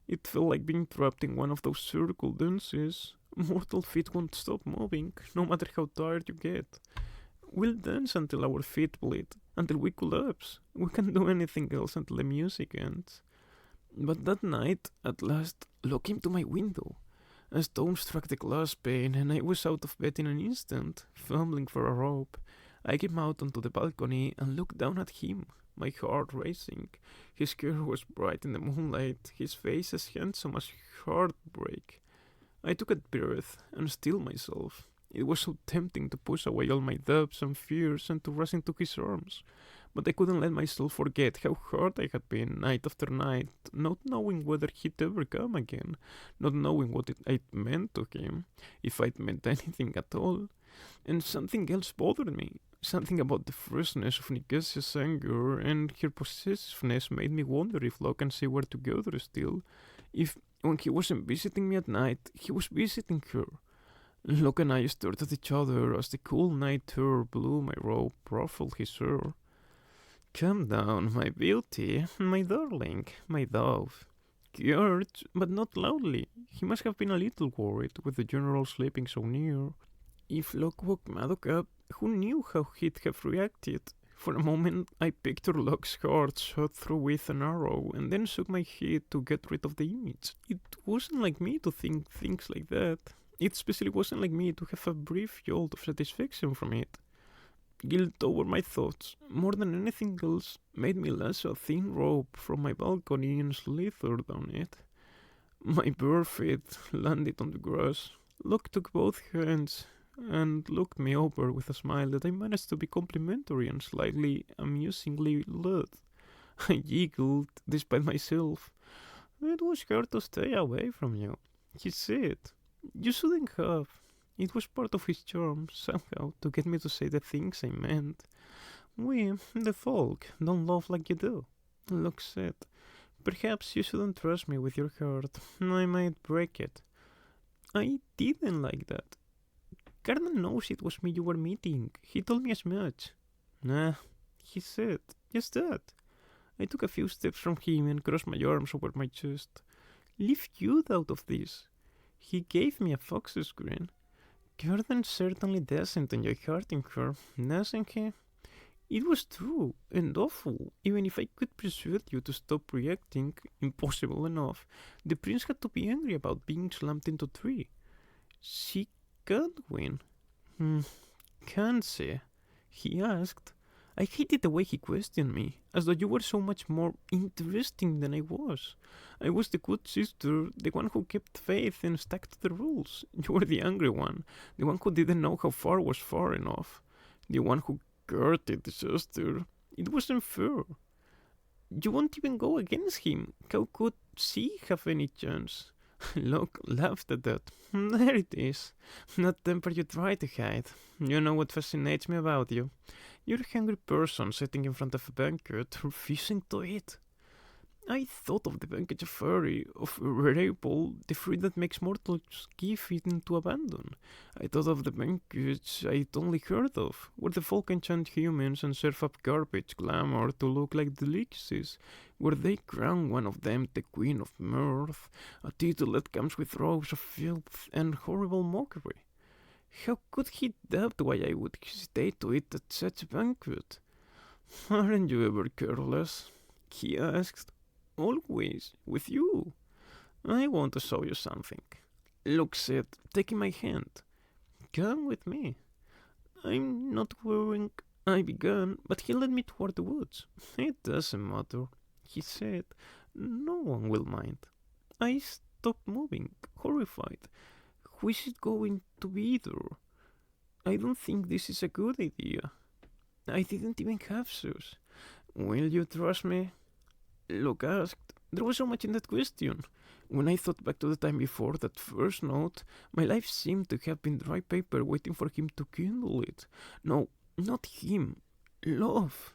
It felt like being trapped in one of those circle dances. Mortal feet won't stop moving, no matter how tired you get. We'll dance until our feet bleed, until we collapse. We can't do anything else until the music ends. But that night, at last, Locke came to my window. A stone struck the glass pane, and I was out of bed in an instant, fumbling for a rope. I came out onto the balcony and looked down at him, my heart racing. His hair was bright in the moonlight, his face as handsome as heartbreak. I took a breath and stilled myself. It was so tempting to push away all my doubts and fears and to rush into his arms. But I couldn't let myself forget how hurt I had been night after night, not knowing whether he'd ever come again, not knowing what it meant to him, if it meant anything at all. And something else bothered me. Something about the freshness of Nikasia's anger and her possessiveness made me wonder if Locke and she were together still. If, when he wasn't visiting me at night, he was visiting her. Locke and I stared at each other as the cool night air blew my robe, ruffled his hair. "Calm down, my beauty, my darling, my dove." He urged, but not loudly. He must have been a little worried with the general sleeping so near. If Locke woke Madoc up, who knew how he'd have reacted? For a moment, I pictured Locke's heart shot through with an arrow, and then shook my head to get rid of the image. It wasn't like me to think things like that. It especially wasn't like me to have a brief jolt of satisfaction from it. Guilt over my thoughts, more than anything else, made me lasso a thin rope from my balcony and slither down it. My bare feet landed on the grass. Locke took both hands and looked me over with a smile that I managed to be complimentary and slightly amusingly lewd. I giggled, despite myself. "It was hard to stay away from you," he said. "You shouldn't have." It was part of his charm, somehow, to get me to say the things I meant. "We, the folk, don't love like you do," Locke said. "Perhaps you shouldn't trust me with your heart. I might break it." I didn't like that. "Cardan knows it was me you were meeting. He told me as much." "Nah," he said. "Just that." I took a few steps from him and crossed my arms over my chest. "Leave you out of this." He gave me a fox's grin. "Cardan certainly doesn't enjoy hurting her, doesn't he?" It was true and awful. Even if I could persuade you to stop reacting, impossible enough, the prince had to be angry about being slammed into a tree. "She can't win." "Can't she?" he asked. I hated the way he questioned me, as though you were so much more interesting than I was. I was the good sister, the one who kept faith and stuck to the rules. You were the angry one, the one who didn't know how far was far enough, the one who courted the sister. It wasn't fair. You won't even go against him. How could she have any chance? Locke laughed at that. There it is. That temper you try to hide. You know what fascinates me about you? You're a hungry person sitting in front of a banquet, refusing to eat. I thought of the banquet of fairy, of Betrayal, the fruit that makes mortals give in to abandon. I thought of the banquets I'd only heard of, where the folk enchant humans and serve up garbage glamour to look like delicacies, where they crown one of them the Queen of Mirth, a title that comes with robes of filth and horrible mockery. How could he doubt why I would hesitate to eat at such a banquet? Aren't you ever careless? He asked. Always, with you. I want to show you something. Locke said, taking my hand. Come with me. I'm not going. I began, but he led me toward the woods. It doesn't matter, he said. No one will mind. I stopped moving, horrified. Who is it going to be either? I don't think this is a good idea. I didn't even have shoes. Will you trust me? Locke asked. There was so much in that question. When I thought back to the time before that first note, my life seemed to have been dry paper waiting for him to kindle it. No, not him. Love.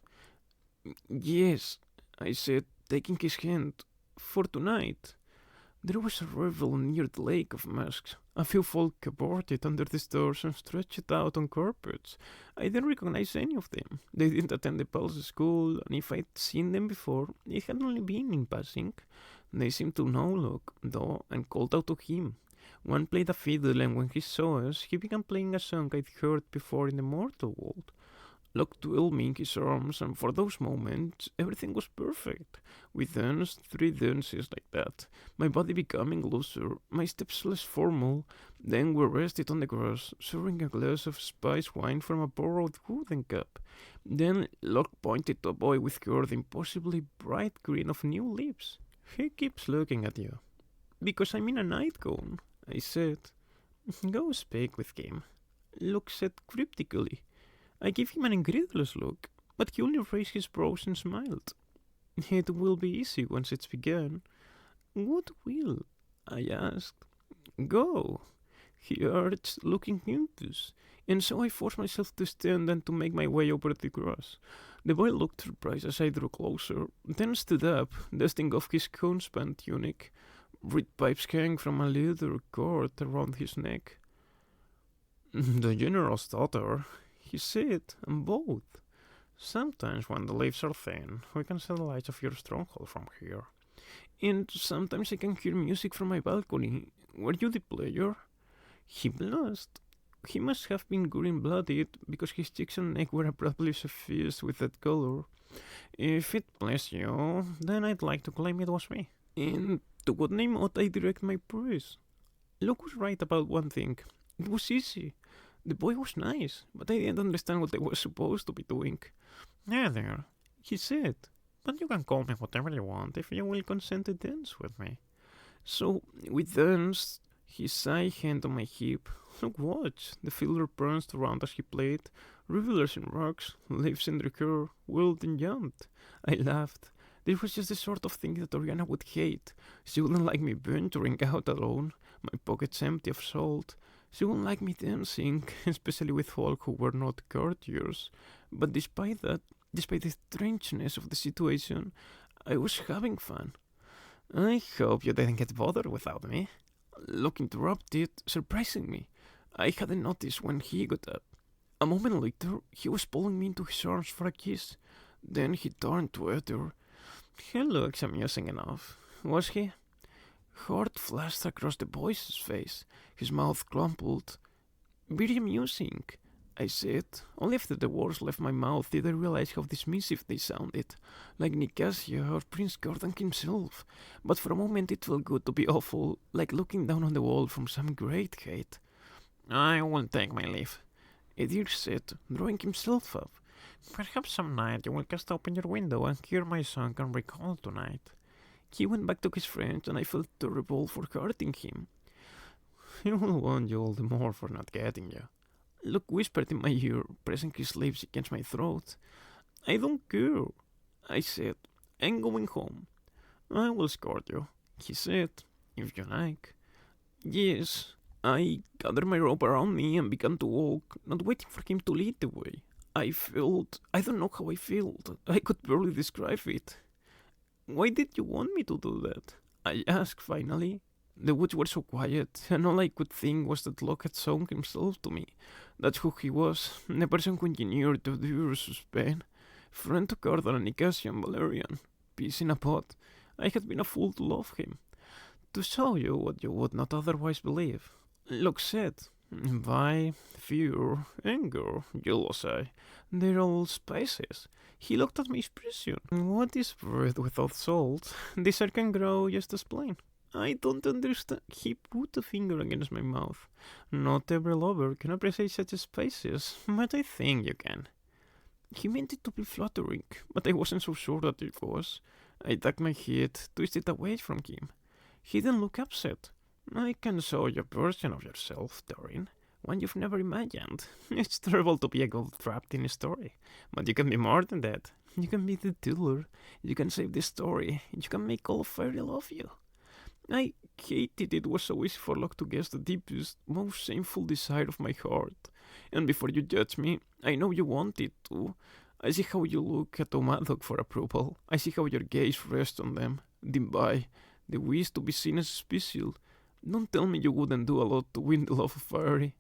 Yes, I said, taking his hand. For tonight. There was a revel near the lake of masks. A few folk cavorted under the stars and stretched out on carpets. I didn't recognize any of them. They didn't attend the palace school, and if I'd seen them before, it had only been in passing. They seemed to know Locke, though, and called out to him. One played a fiddle, and when he saw us, he began playing a song I'd heard before in the mortal world. Locke twirled me in his arms, and for those moments, everything was perfect. We danced 3 dances like that, my body becoming looser, my steps less formal. Then we rested on the grass, sharing a glass of spiced wine from a borrowed wooden cup. Then Locke pointed to a boy with hair the impossibly bright green of new lips. He keeps looking at you. Because I'm in a nightgown, I said. Go speak with him, Locke said cryptically. I gave him an incredulous look, but he only raised his brows and smiled. It will be easy once it's begun. What will? I asked. Go, he urged, looking impious, and so I forced myself to stand and to make my way over the grass. The boy looked surprised as I drew closer, then stood up, dusting off his cone-span tunic. Reed pipes hang from a leather cord around his neck. The general's daughter, he said, and both. Sometimes when the leaves are thin, we can see the lights of your stronghold from here. And sometimes I can hear music from my balcony. Were you the player? He blushed. He must have been green-blooded, because his cheeks and neck were abruptly suffused with that color. If it pleased you, then I'd like to claim it was me. And to what name ought I direct my praise? Locke was right about one thing. It was easy. The boy was nice, but I didn't understand what I was supposed to be doing. Neither, he said, but you can call me whatever you want if you will consent to dance with me. So we danced, his eye hand on my hip. Look, watched. The fiddler pranced around as he played. Revelers in rocks, leaves in the hair, whirled and jumped. I laughed. This was just the sort of thing that Oriana would hate. She wouldn't like me venturing out alone, my pockets empty of salt. She wouldn't like me dancing, especially with folk who were not courtiers. But despite that, despite the strangeness of the situation, I was having fun. I hope you didn't get bothered without me. Locke interrupted, surprising me. I hadn't noticed when he got up. A moment later, he was pulling me into his arms for a kiss. Then he turned to Wether. He looks amusing enough, was he? Heart flashed across the boy's face. His mouth crumpled. Very amusing, I said. Only after the words left my mouth did I realize how dismissive they sounded, like Nicasia or Prince Gordon himself. But for a moment it felt good to be awful, like looking down on the world from some great height. I will take my leave, Edir said, drawing himself up. Perhaps some night you will cast open your window and hear my song and recall tonight. He went back to his friends, and I felt terrible for hurting him. He will want you all the more for not getting you. Locke whispered in my ear, pressing his lips against my throat. I don't care, I said. I'm going home. I will escort you, he said, if you like. Yes, I gathered my rope around me and began to walk, not waiting for him to lead the way. I don't know how I felt. I could barely describe it. Why did you want me to do that? I asked finally. The woods were so quiet, and all I could think was that Locke had shown himself to me. That's who he was, the person who engineered the Deus of Spain. Friend to Cardan and Nicasia and Valerian. Peace in a pot. I had been a fool to love him. To show you what you would not otherwise believe. Locke said, by fear, anger, jealousy, they're all spices. He looked at my expression. What is bread without salt? Desire can grow just as plain. I don't understand. He put a finger against my mouth. Not every lover can appreciate such spices, but I think you can. He meant it to be flattering, but I wasn't so sure that it was. I ducked my head, twisted away from him. He didn't look upset. I can show you a version of yourself, Dorin, one you've never imagined. It's terrible to be a girl trapped in a story, but you can be more than that. You can be the tiller, you can save the story, you can make all fairy love you. I hated it was so easy for Locke to guess the deepest, most shameful desire of my heart. And before you judge me, I know you want it too. I see how you look at Omadok for approval. I see how your gaze rests on them. Dim by, the wish to be seen as special. Don't tell me you wouldn't do a lot to win the love of Fairy.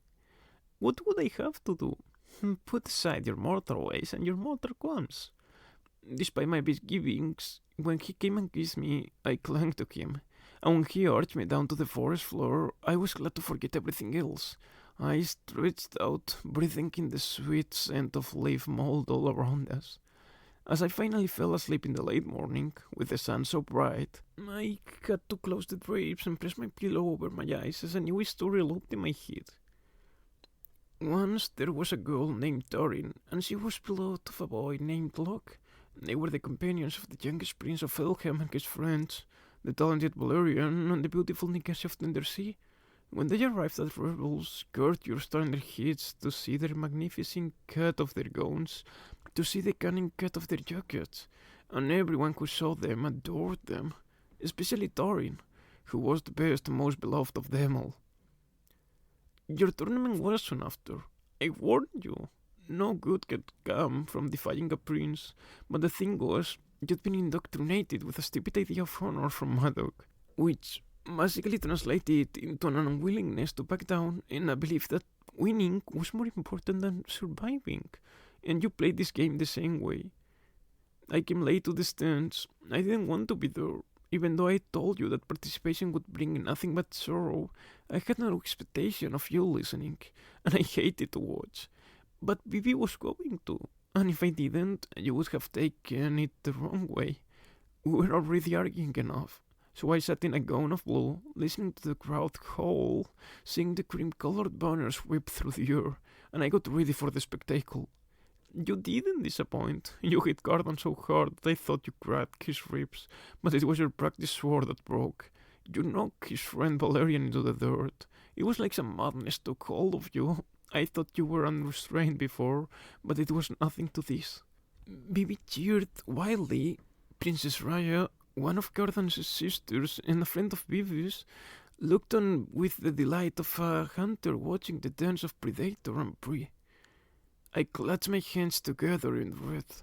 What would I have to do? Put aside your mortal ways and your mortal qualms. Despite my misgivings, when he came and kissed me, I clung to him. And when he urged me down to the forest floor, I was glad to forget everything else. I stretched out, breathing in the sweet scent of leaf mold all around us. As I finally fell asleep in the late morning, with the sun so bright, I had to close the drapes and press my pillow over my eyes as a new story looped in my head. Once there was a girl named Torin, and she was beloved of a boy named Locke. They were the companions of the youngest prince of Elham and his friends, the talented Valerian and the beautiful Nicasia of Tendersea. When they arrived at revels, courtiers turned their heads to see the magnificent cut of their gowns, to see the cunning cut of their jackets, and everyone who saw them adored them, especially Torin, who was the best and most beloved of them all. Your tournament was soon after. I warned you. No good could come from defying a prince, but the thing was, you'd been indoctrinated with a stupid idea of honor from Madoc, which basically translated into an unwillingness to back down and a belief that winning was more important than surviving, and you played this game the same way. I came late to the stands. I didn't want to be there. Even though I told you that participation would bring nothing but sorrow, I had no expectation of you listening, and I hated to watch. But Bibi was going to, and if I didn't, you would have taken it the wrong way. We were already arguing enough, so I sat in a gown of blue, listening to the crowd howl, seeing the cream-colored banners whip through the air, and I got ready for the spectacle. You didn't disappoint. You hit Cardan so hard that I thought you cracked his ribs, but it was your practice sword that broke. You knocked his friend Valerian into the dirt. It was like some madness took hold of you. I thought you were unrestrained before, but it was nothing to this. Bibi cheered wildly. Princess Raya, one of Cardan's sisters and a friend of Bibi's, looked on with the delight of a hunter watching the dance of predator and prey. I clutched my hands together in wrath.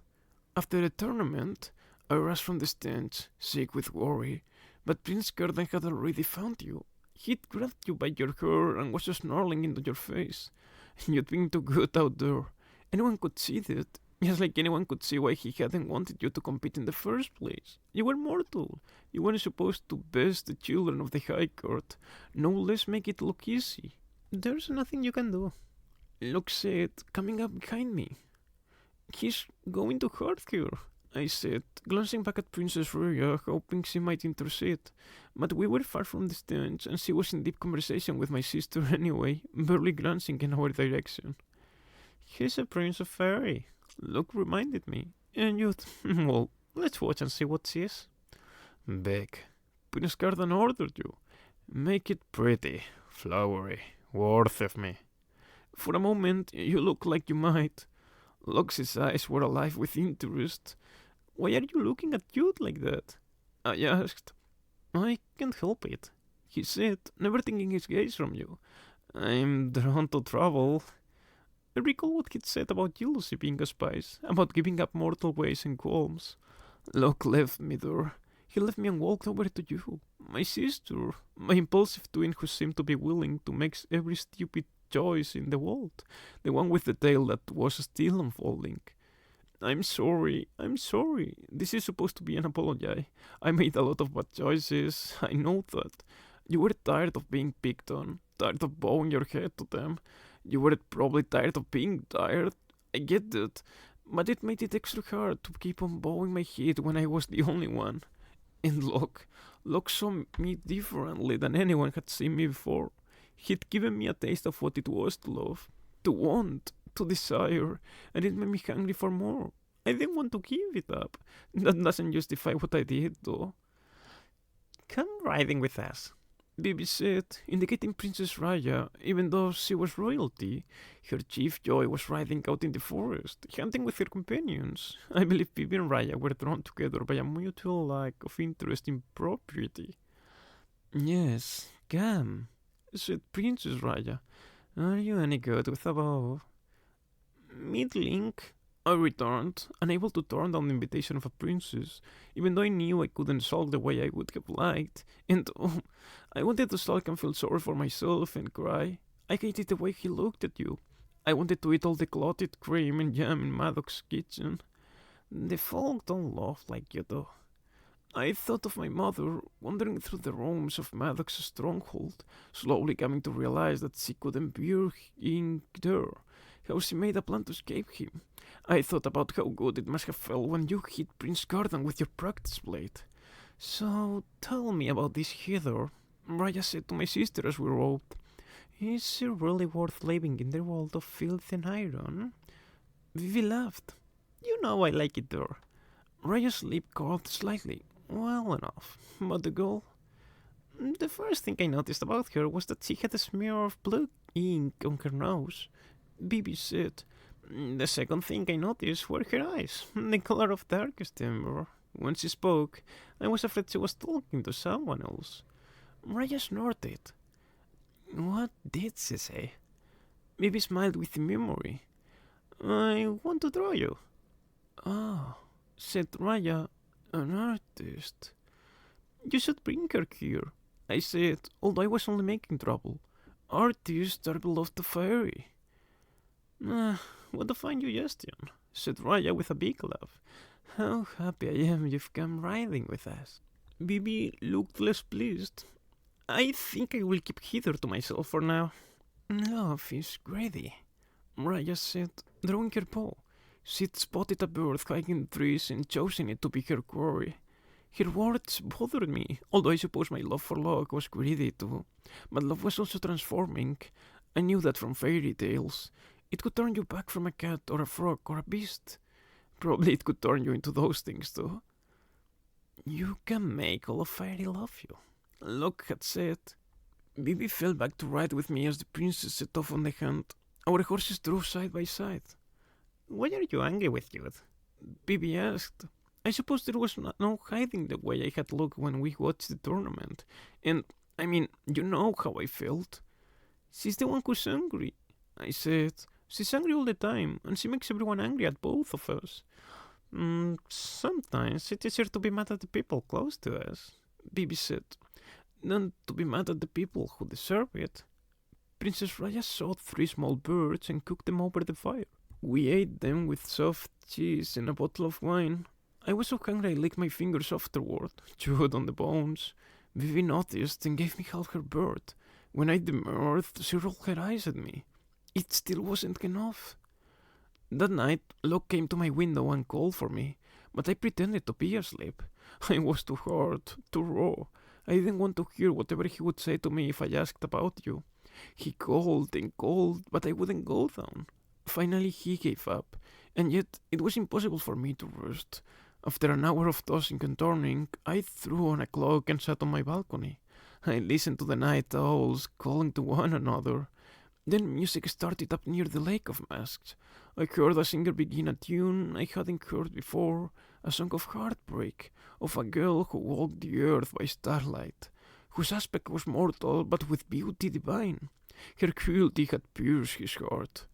After the tournament, I rushed from the stands, sick with worry, but Prince Cardan had already found you. He'd grabbed you by your hair and was snarling into your face. You'd been too good out there. Anyone could see that, just like anyone could see why he hadn't wanted you to compete in the first place. You were mortal. You weren't supposed to best the children of the High Court, no less make it look easy. There's nothing you can do. Locke said, coming up behind me. He's going to hurt her, I said, glancing back at Princess Rhea, hoping she might intercede. But we were far from the stands, and she was in deep conversation with my sister anyway, barely glancing in our direction. He's a prince of fairy, Locke reminded me. And you'd, well, let's watch and see what she is. Beg. Prince Cardan ordered you. Make it pretty, flowery, worth of me. For a moment, you looked like you might. Locke's eyes were alive with interest. Why are you looking at Jude like that? I asked. I can't help it, he said, never taking his gaze from you. I'm drawn to travel. I recall what he'd said about jealousy being a spice, about giving up mortal ways and qualms. Locke left me there. He left me and walked over to you, my sister, my impulsive twin who seemed to be willing to make every stupid choice in the world, the one with the tale that was still unfolding. I'm sorry. This is supposed to be an apology. I made a lot of bad choices, I know that. You were tired of being picked on, tired of bowing your head to them. You were probably tired of being tired, I get that, but it made it extra hard to keep on bowing my head when I was the only one. And Locke saw me differently than anyone had seen me before. He'd given me a taste of what it was to love, to want, to desire, and it made me hungry for more. I didn't want to give it up. That doesn't justify what I did, though. Come riding with us, Bibi said, indicating Princess Raya. Even though she was royalty, her chief joy was riding out in the forest, hunting with her companions. I believe Bibi and Raya were drawn together by a mutual lack of interest in property. Yes, come, said Princess Raya. Are you any good with a bow? Middling, I returned, unable to turn down the invitation of a princess, even though I knew I couldn't sulk the way I would have liked, and I wanted to sulk and feel sorry for myself and cry. I hated the way he looked at you. I wanted to eat all the clotted cream and jam in Madoc's kitchen. The folk don't laugh like you do. I thought of my mother wandering through the rooms of Maddox's stronghold, slowly coming to realize that she couldn't bear being there, how she made a plan to escape him. I thought about how good it must have felt when you hit Prince Garden with your practice blade. So tell me about this heather. Raya said to my sister as we rode. Is she really worth living in the world of filth and iron? Vivi laughed. You know I like it there. Raya's lip curled slightly. Well enough. But the girl? The first thing I noticed about her was that she had a smear of blue ink on her nose. Bibi said. The second thing I noticed were her eyes, the color of darkest ember. When she spoke, I was afraid she was talking to someone else. Raya snorted. What did she say? Bibi smiled with memory. I want to draw you. Ah, said Raya, an artist. You should bring her here, I said, although I was only making trouble. Artists are beloved of fairy. What a fine suggestion, said Raya with a big laugh. How happy I am you've come riding with us. Bibi looked less pleased. I think I will keep Heather to myself for now. Love is greedy, Raya said, drawing her paw. She'd spotted a bird hiking the trees and chosen it to be her quarry. Her words bothered me, although I suppose my love for Locke was greedy too. But love was also transforming. I knew that from fairy tales. It could turn you back from a cat or a frog or a beast. Probably it could turn you into those things too. You can make all of fairy love you, Locke had said. Bibi fell back to ride with me as the princess set off on the hunt. Our horses drove side by side. Why are you angry with Jude? Bibi asked. I suppose there was no hiding the way I had looked when we watched the tournament. And, I mean, you know how I felt. She's the one who's angry, I said. She's angry all the time, and she makes everyone angry at both of us. Sometimes it's easier to be mad at the people close to us, Bibi said, than to be mad at the people who deserve it. Princess Raya shot 3 small birds and cooked them over the fire. We ate them with soft cheese and a bottle of wine. I was so hungry I licked my fingers afterward, chewed on the bones. Vivi noticed and gave me half her bird. When I demurred, she rolled her eyes at me. It still wasn't enough. That night, Locke came to my window and called for me, but I pretended to be asleep. I was too hurt, too raw. I didn't want to hear whatever he would say to me if I asked about you. He called and called, but I wouldn't go down. Finally, he gave up, and yet it was impossible for me to rest. After an hour of tossing and turning, I threw on a cloak and sat on my balcony. I listened to the night owls calling to one another. Then music started up near the Lake of Masks. I heard a singer begin a tune I hadn't heard before, a song of heartbreak, of a girl who walked the earth by starlight, whose aspect was mortal but with beauty divine. Her cruelty had pierced his heart.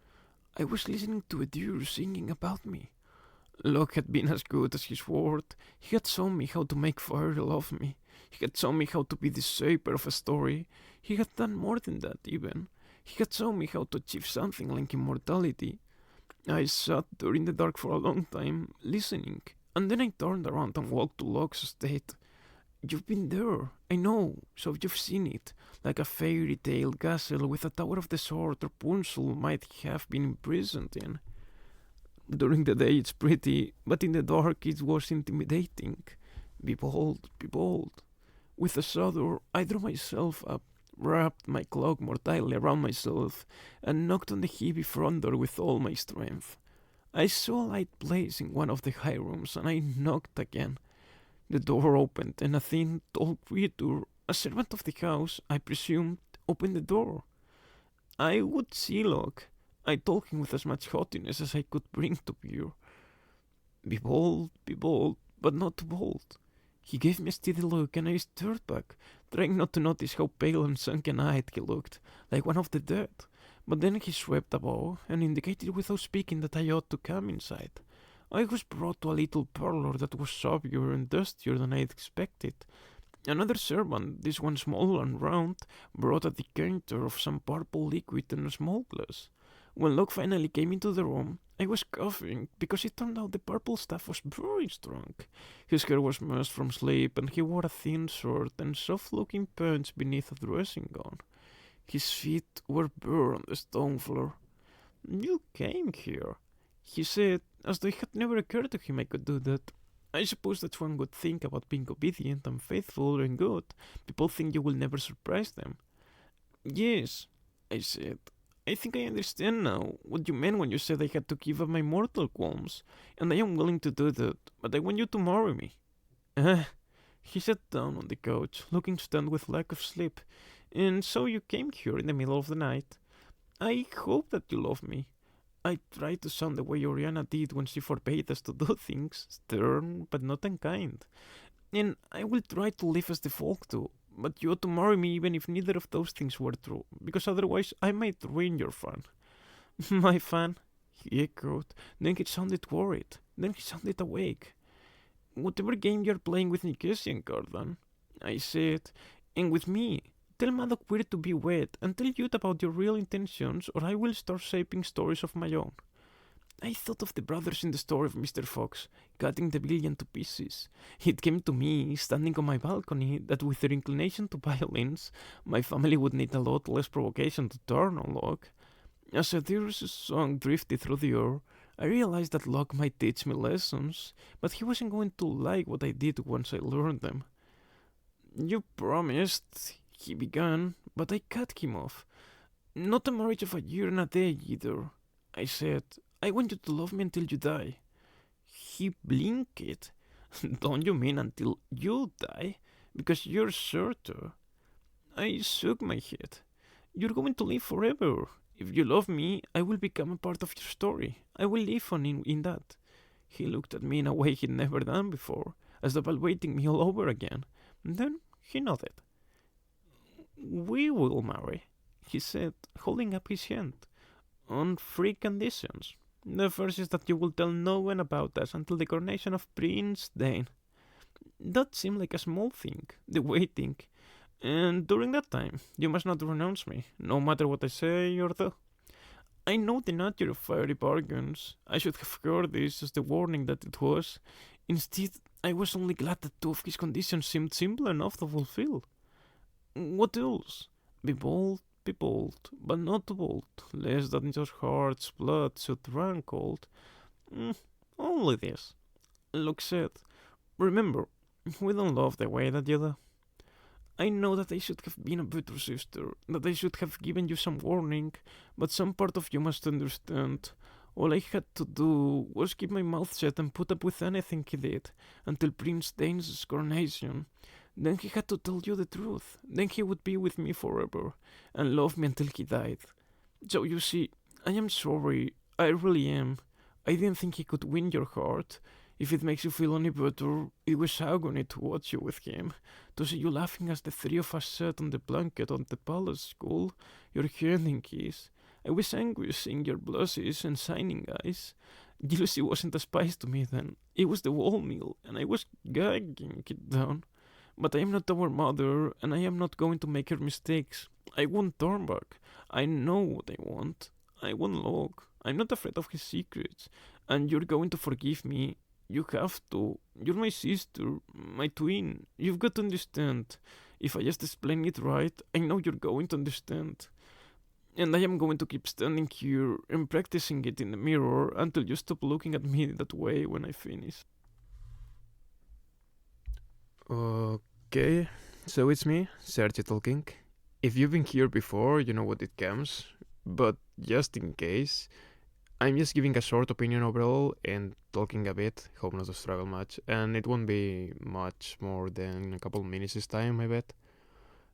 I was listening to a deer singing about me. Locke had been as good as his word. He had shown me how to make fire love me. He had shown me how to be the shaper of a story. He had done more than that even. He had shown me how to achieve something like immortality. I sat there in the dark for a long time, listening, and then I turned around and walked to Locke's estate. You've been there, I know, so you've seen it, like a fairy tale castle with a tower of the sword Rapunzel might have been imprisoned in. During the day it's pretty, but in the dark it was intimidating. Be bold, be bold. With a shudder, I drew myself up, wrapped my cloak more tightly around myself, and knocked on the heavy front door with all my strength. I saw a light blaze in one of the high rooms, and I knocked again. The door opened, and a thin, tall creature, a servant of the house, I presumed, opened the door. I would see Locke. I told him with as much haughtiness as I could bring to bear. Be bold, but not too bold. He gave me a steady look, and I stared back, trying not to notice how pale and sunken-eyed he looked, like one of the dead. But then he swept a bow, and indicated without speaking that I ought to come inside. I was brought to a little parlor that was sober and dustier than I had expected. Another servant, this one small and round, brought a decanter of some purple liquid in a small glass. When Locke finally came into the room, I was coughing because it turned out the purple stuff was very strong. His hair was mussed from sleep, and he wore a thin shirt and soft-looking pants beneath a dressing gown. His feet were bare on the stone floor. "You came here," he said, as though it had never occurred to him I could do that. "I suppose that's one good thing about being obedient and faithful and good. People think you will never surprise them." "Yes," I said. "I think I understand now what you meant when you said I had to give up my mortal qualms, and I am willing to do that, but I want you to marry me." He sat down on the couch, looking stunned with lack of sleep. "And so you came here in the middle of the night. I hope that you love me." I tried to sound the way Oriana did when she forbade us to do things, stern but not unkind. "And I will try to live as the folk do, but you ought to marry me even if neither of those things were true, because otherwise I might ruin your fun." "My fun?" he echoed. Then he sounded worried. Then he sounded awake. "Whatever game you're playing with Nikesian, Gordon," I said, "and with me. Tell Madoc Weir to be wet, and tell Youth about your real intentions, or I will start shaping stories of my own." I thought of the brothers in the story of Mr. Fox, cutting the billion to pieces. It came to me, standing on my balcony, that with their inclination to violence, my family would need a lot less provocation to turn on Locke. As Adir's song drifted through the air, I realized that Locke might teach me lessons, but he wasn't going to like what I did once I learned them. "You promised," he began, but I cut him off. "Not a marriage of a year and a day, either," I said. "I want you to love me until you die." He blinked. "Don't you mean until you die? Because you're sure to." I shook my head. "You're going to live forever. If you love me, I will become a part of your story. I will live on in that." He looked at me in a way he'd never done before, as though evaluating me all over again. Then he nodded. "We will marry," he said, holding up his hand, "on 3 conditions. The first is that you will tell no one about us until the coronation of Prince Dane." That seemed like a small thing, the waiting. "And during that time, you must not renounce me, no matter what I say or do." I know the nature of fiery bargains. I should have heard this as the warning that it was. Instead, I was only glad that 2 of his conditions seemed simple enough to fulfill. "What else?" Be bold, but not too bold, lest that in your heart's blood should run cold." Only this," Locke said. "Remember, we don't love the way that you do. I know that I should have been a better sister, that I should have given you some warning, but some part of you must understand. All I had to do was keep my mouth shut and put up with anything he did, until Prince Dane's coronation. Then he had to tell you the truth. Then he would be with me forever, and love me until he died. So you see, I am sorry. I really am. I didn't think he could win your heart. If it makes you feel any better, it was agony to watch you with him, to see you laughing as the 3 of us sat on the blanket on the palace school, your hand in kiss. I was angry seeing your blushes and shining eyes. Jealousy wasn't a spice to me then. It was the wholemeal, and I was gagging it down. But I am not our mother, and I am not going to make her mistakes. I won't turn back. I know what I want. I want Locke. I'm not afraid of his secrets. And you're going to forgive me. You have to. You're my sister, my twin. You've got to understand. If I just explain it right, I know you're going to understand. And I am going to keep standing here and practicing it in the mirror until you stop looking at me that way when I finish." Okay, so it's me, Sergio talking. If you've been here before, you know what it comes, but just in case, I'm just giving a short opinion overall and talking a bit, hope not to struggle much, and it won't be much more than a couple minutes this time, I bet.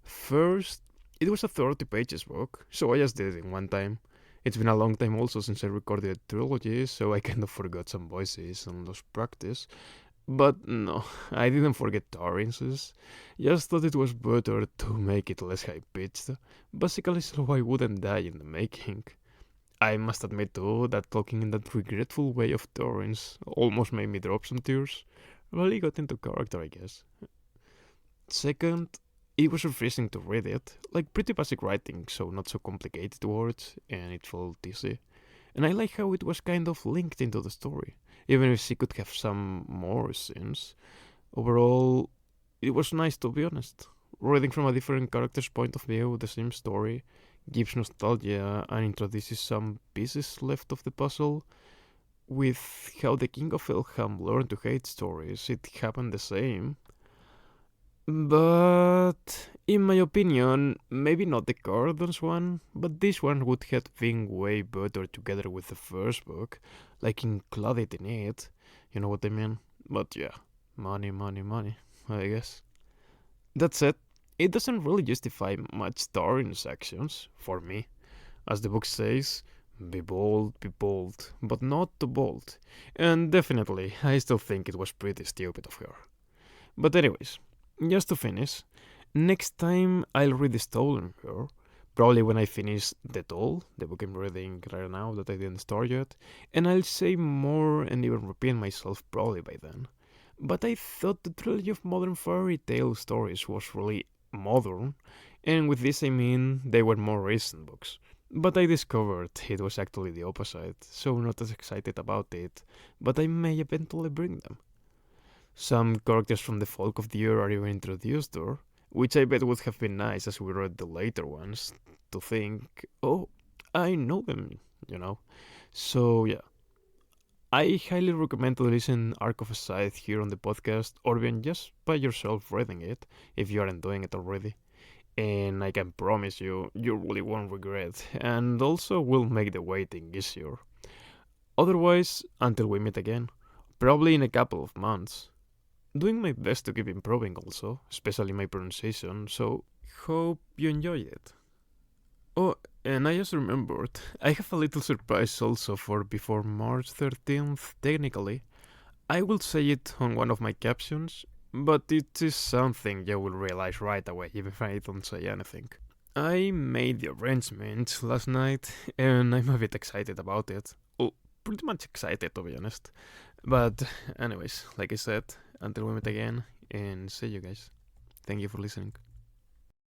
First, it was a 30 pages book, so I just did it in one time. It's been a long time also since I recorded a trilogy, so I kind of forgot some voices and lost practice. But no, I didn't forget Torrance's. Just thought it was better to make it less high-pitched, basically so I wouldn't die in the making. I must admit too that talking in that regretful way of Torrance almost made me drop some tears. Really got into character, I guess. Second, it was refreshing to read it, like pretty basic writing, so not so complicated words, and it felt easy. And I like how it was kind of linked into the story, even if she could have some more scenes. Overall, it was nice, to be honest. Reading from a different character's point of view the same story gives nostalgia and introduces some pieces left of the puzzle. With how the King of Elham learned to hate stories, it happened the same. But, in my opinion, maybe not the Gordon's one, but this one would have been way better together with the first book, like included in it. You know what I mean? But yeah, money, money, money, I guess. That said, it doesn't really justify much Darren's actions, for me. As the book says, be bold, but not too bold. And definitely, I still think it was pretty stupid of her. But anyways, just to finish, next time I'll read The Stolen Her, probably when I finish The Toll, the book I'm reading right now that I didn't start yet, and I'll say more and even repeat myself probably by then. But I thought the trilogy of modern fairy tale stories was really modern, and with this I mean they were more recent books. But I discovered it was actually the opposite, so not as excited about it, but I may eventually bring them. Some characters from the Folk of the Year are even introduced there, which I bet would have been nice as we read the later ones, to think, oh, I know them, you know. So yeah, I highly recommend to listen Arc of a Scythe here on the podcast, or even just by yourself reading it, if you aren't doing it already. And I can promise you, you really won't regret, and also will make the waiting easier. Otherwise, until we meet again, probably in a couple of months. Doing my best to keep improving also, especially my pronunciation, so hope you enjoy it. Oh, and I just remembered, I have a little surprise also for before March 13th, technically. I will say it on one of my captions, but it is something you will realize right away, even if I don't say anything. I made the arrangements last night, and I'm a bit excited about it. Well, pretty much excited to be honest. But, anyways, like I said, until we meet again, and see you guys. Thank you for listening.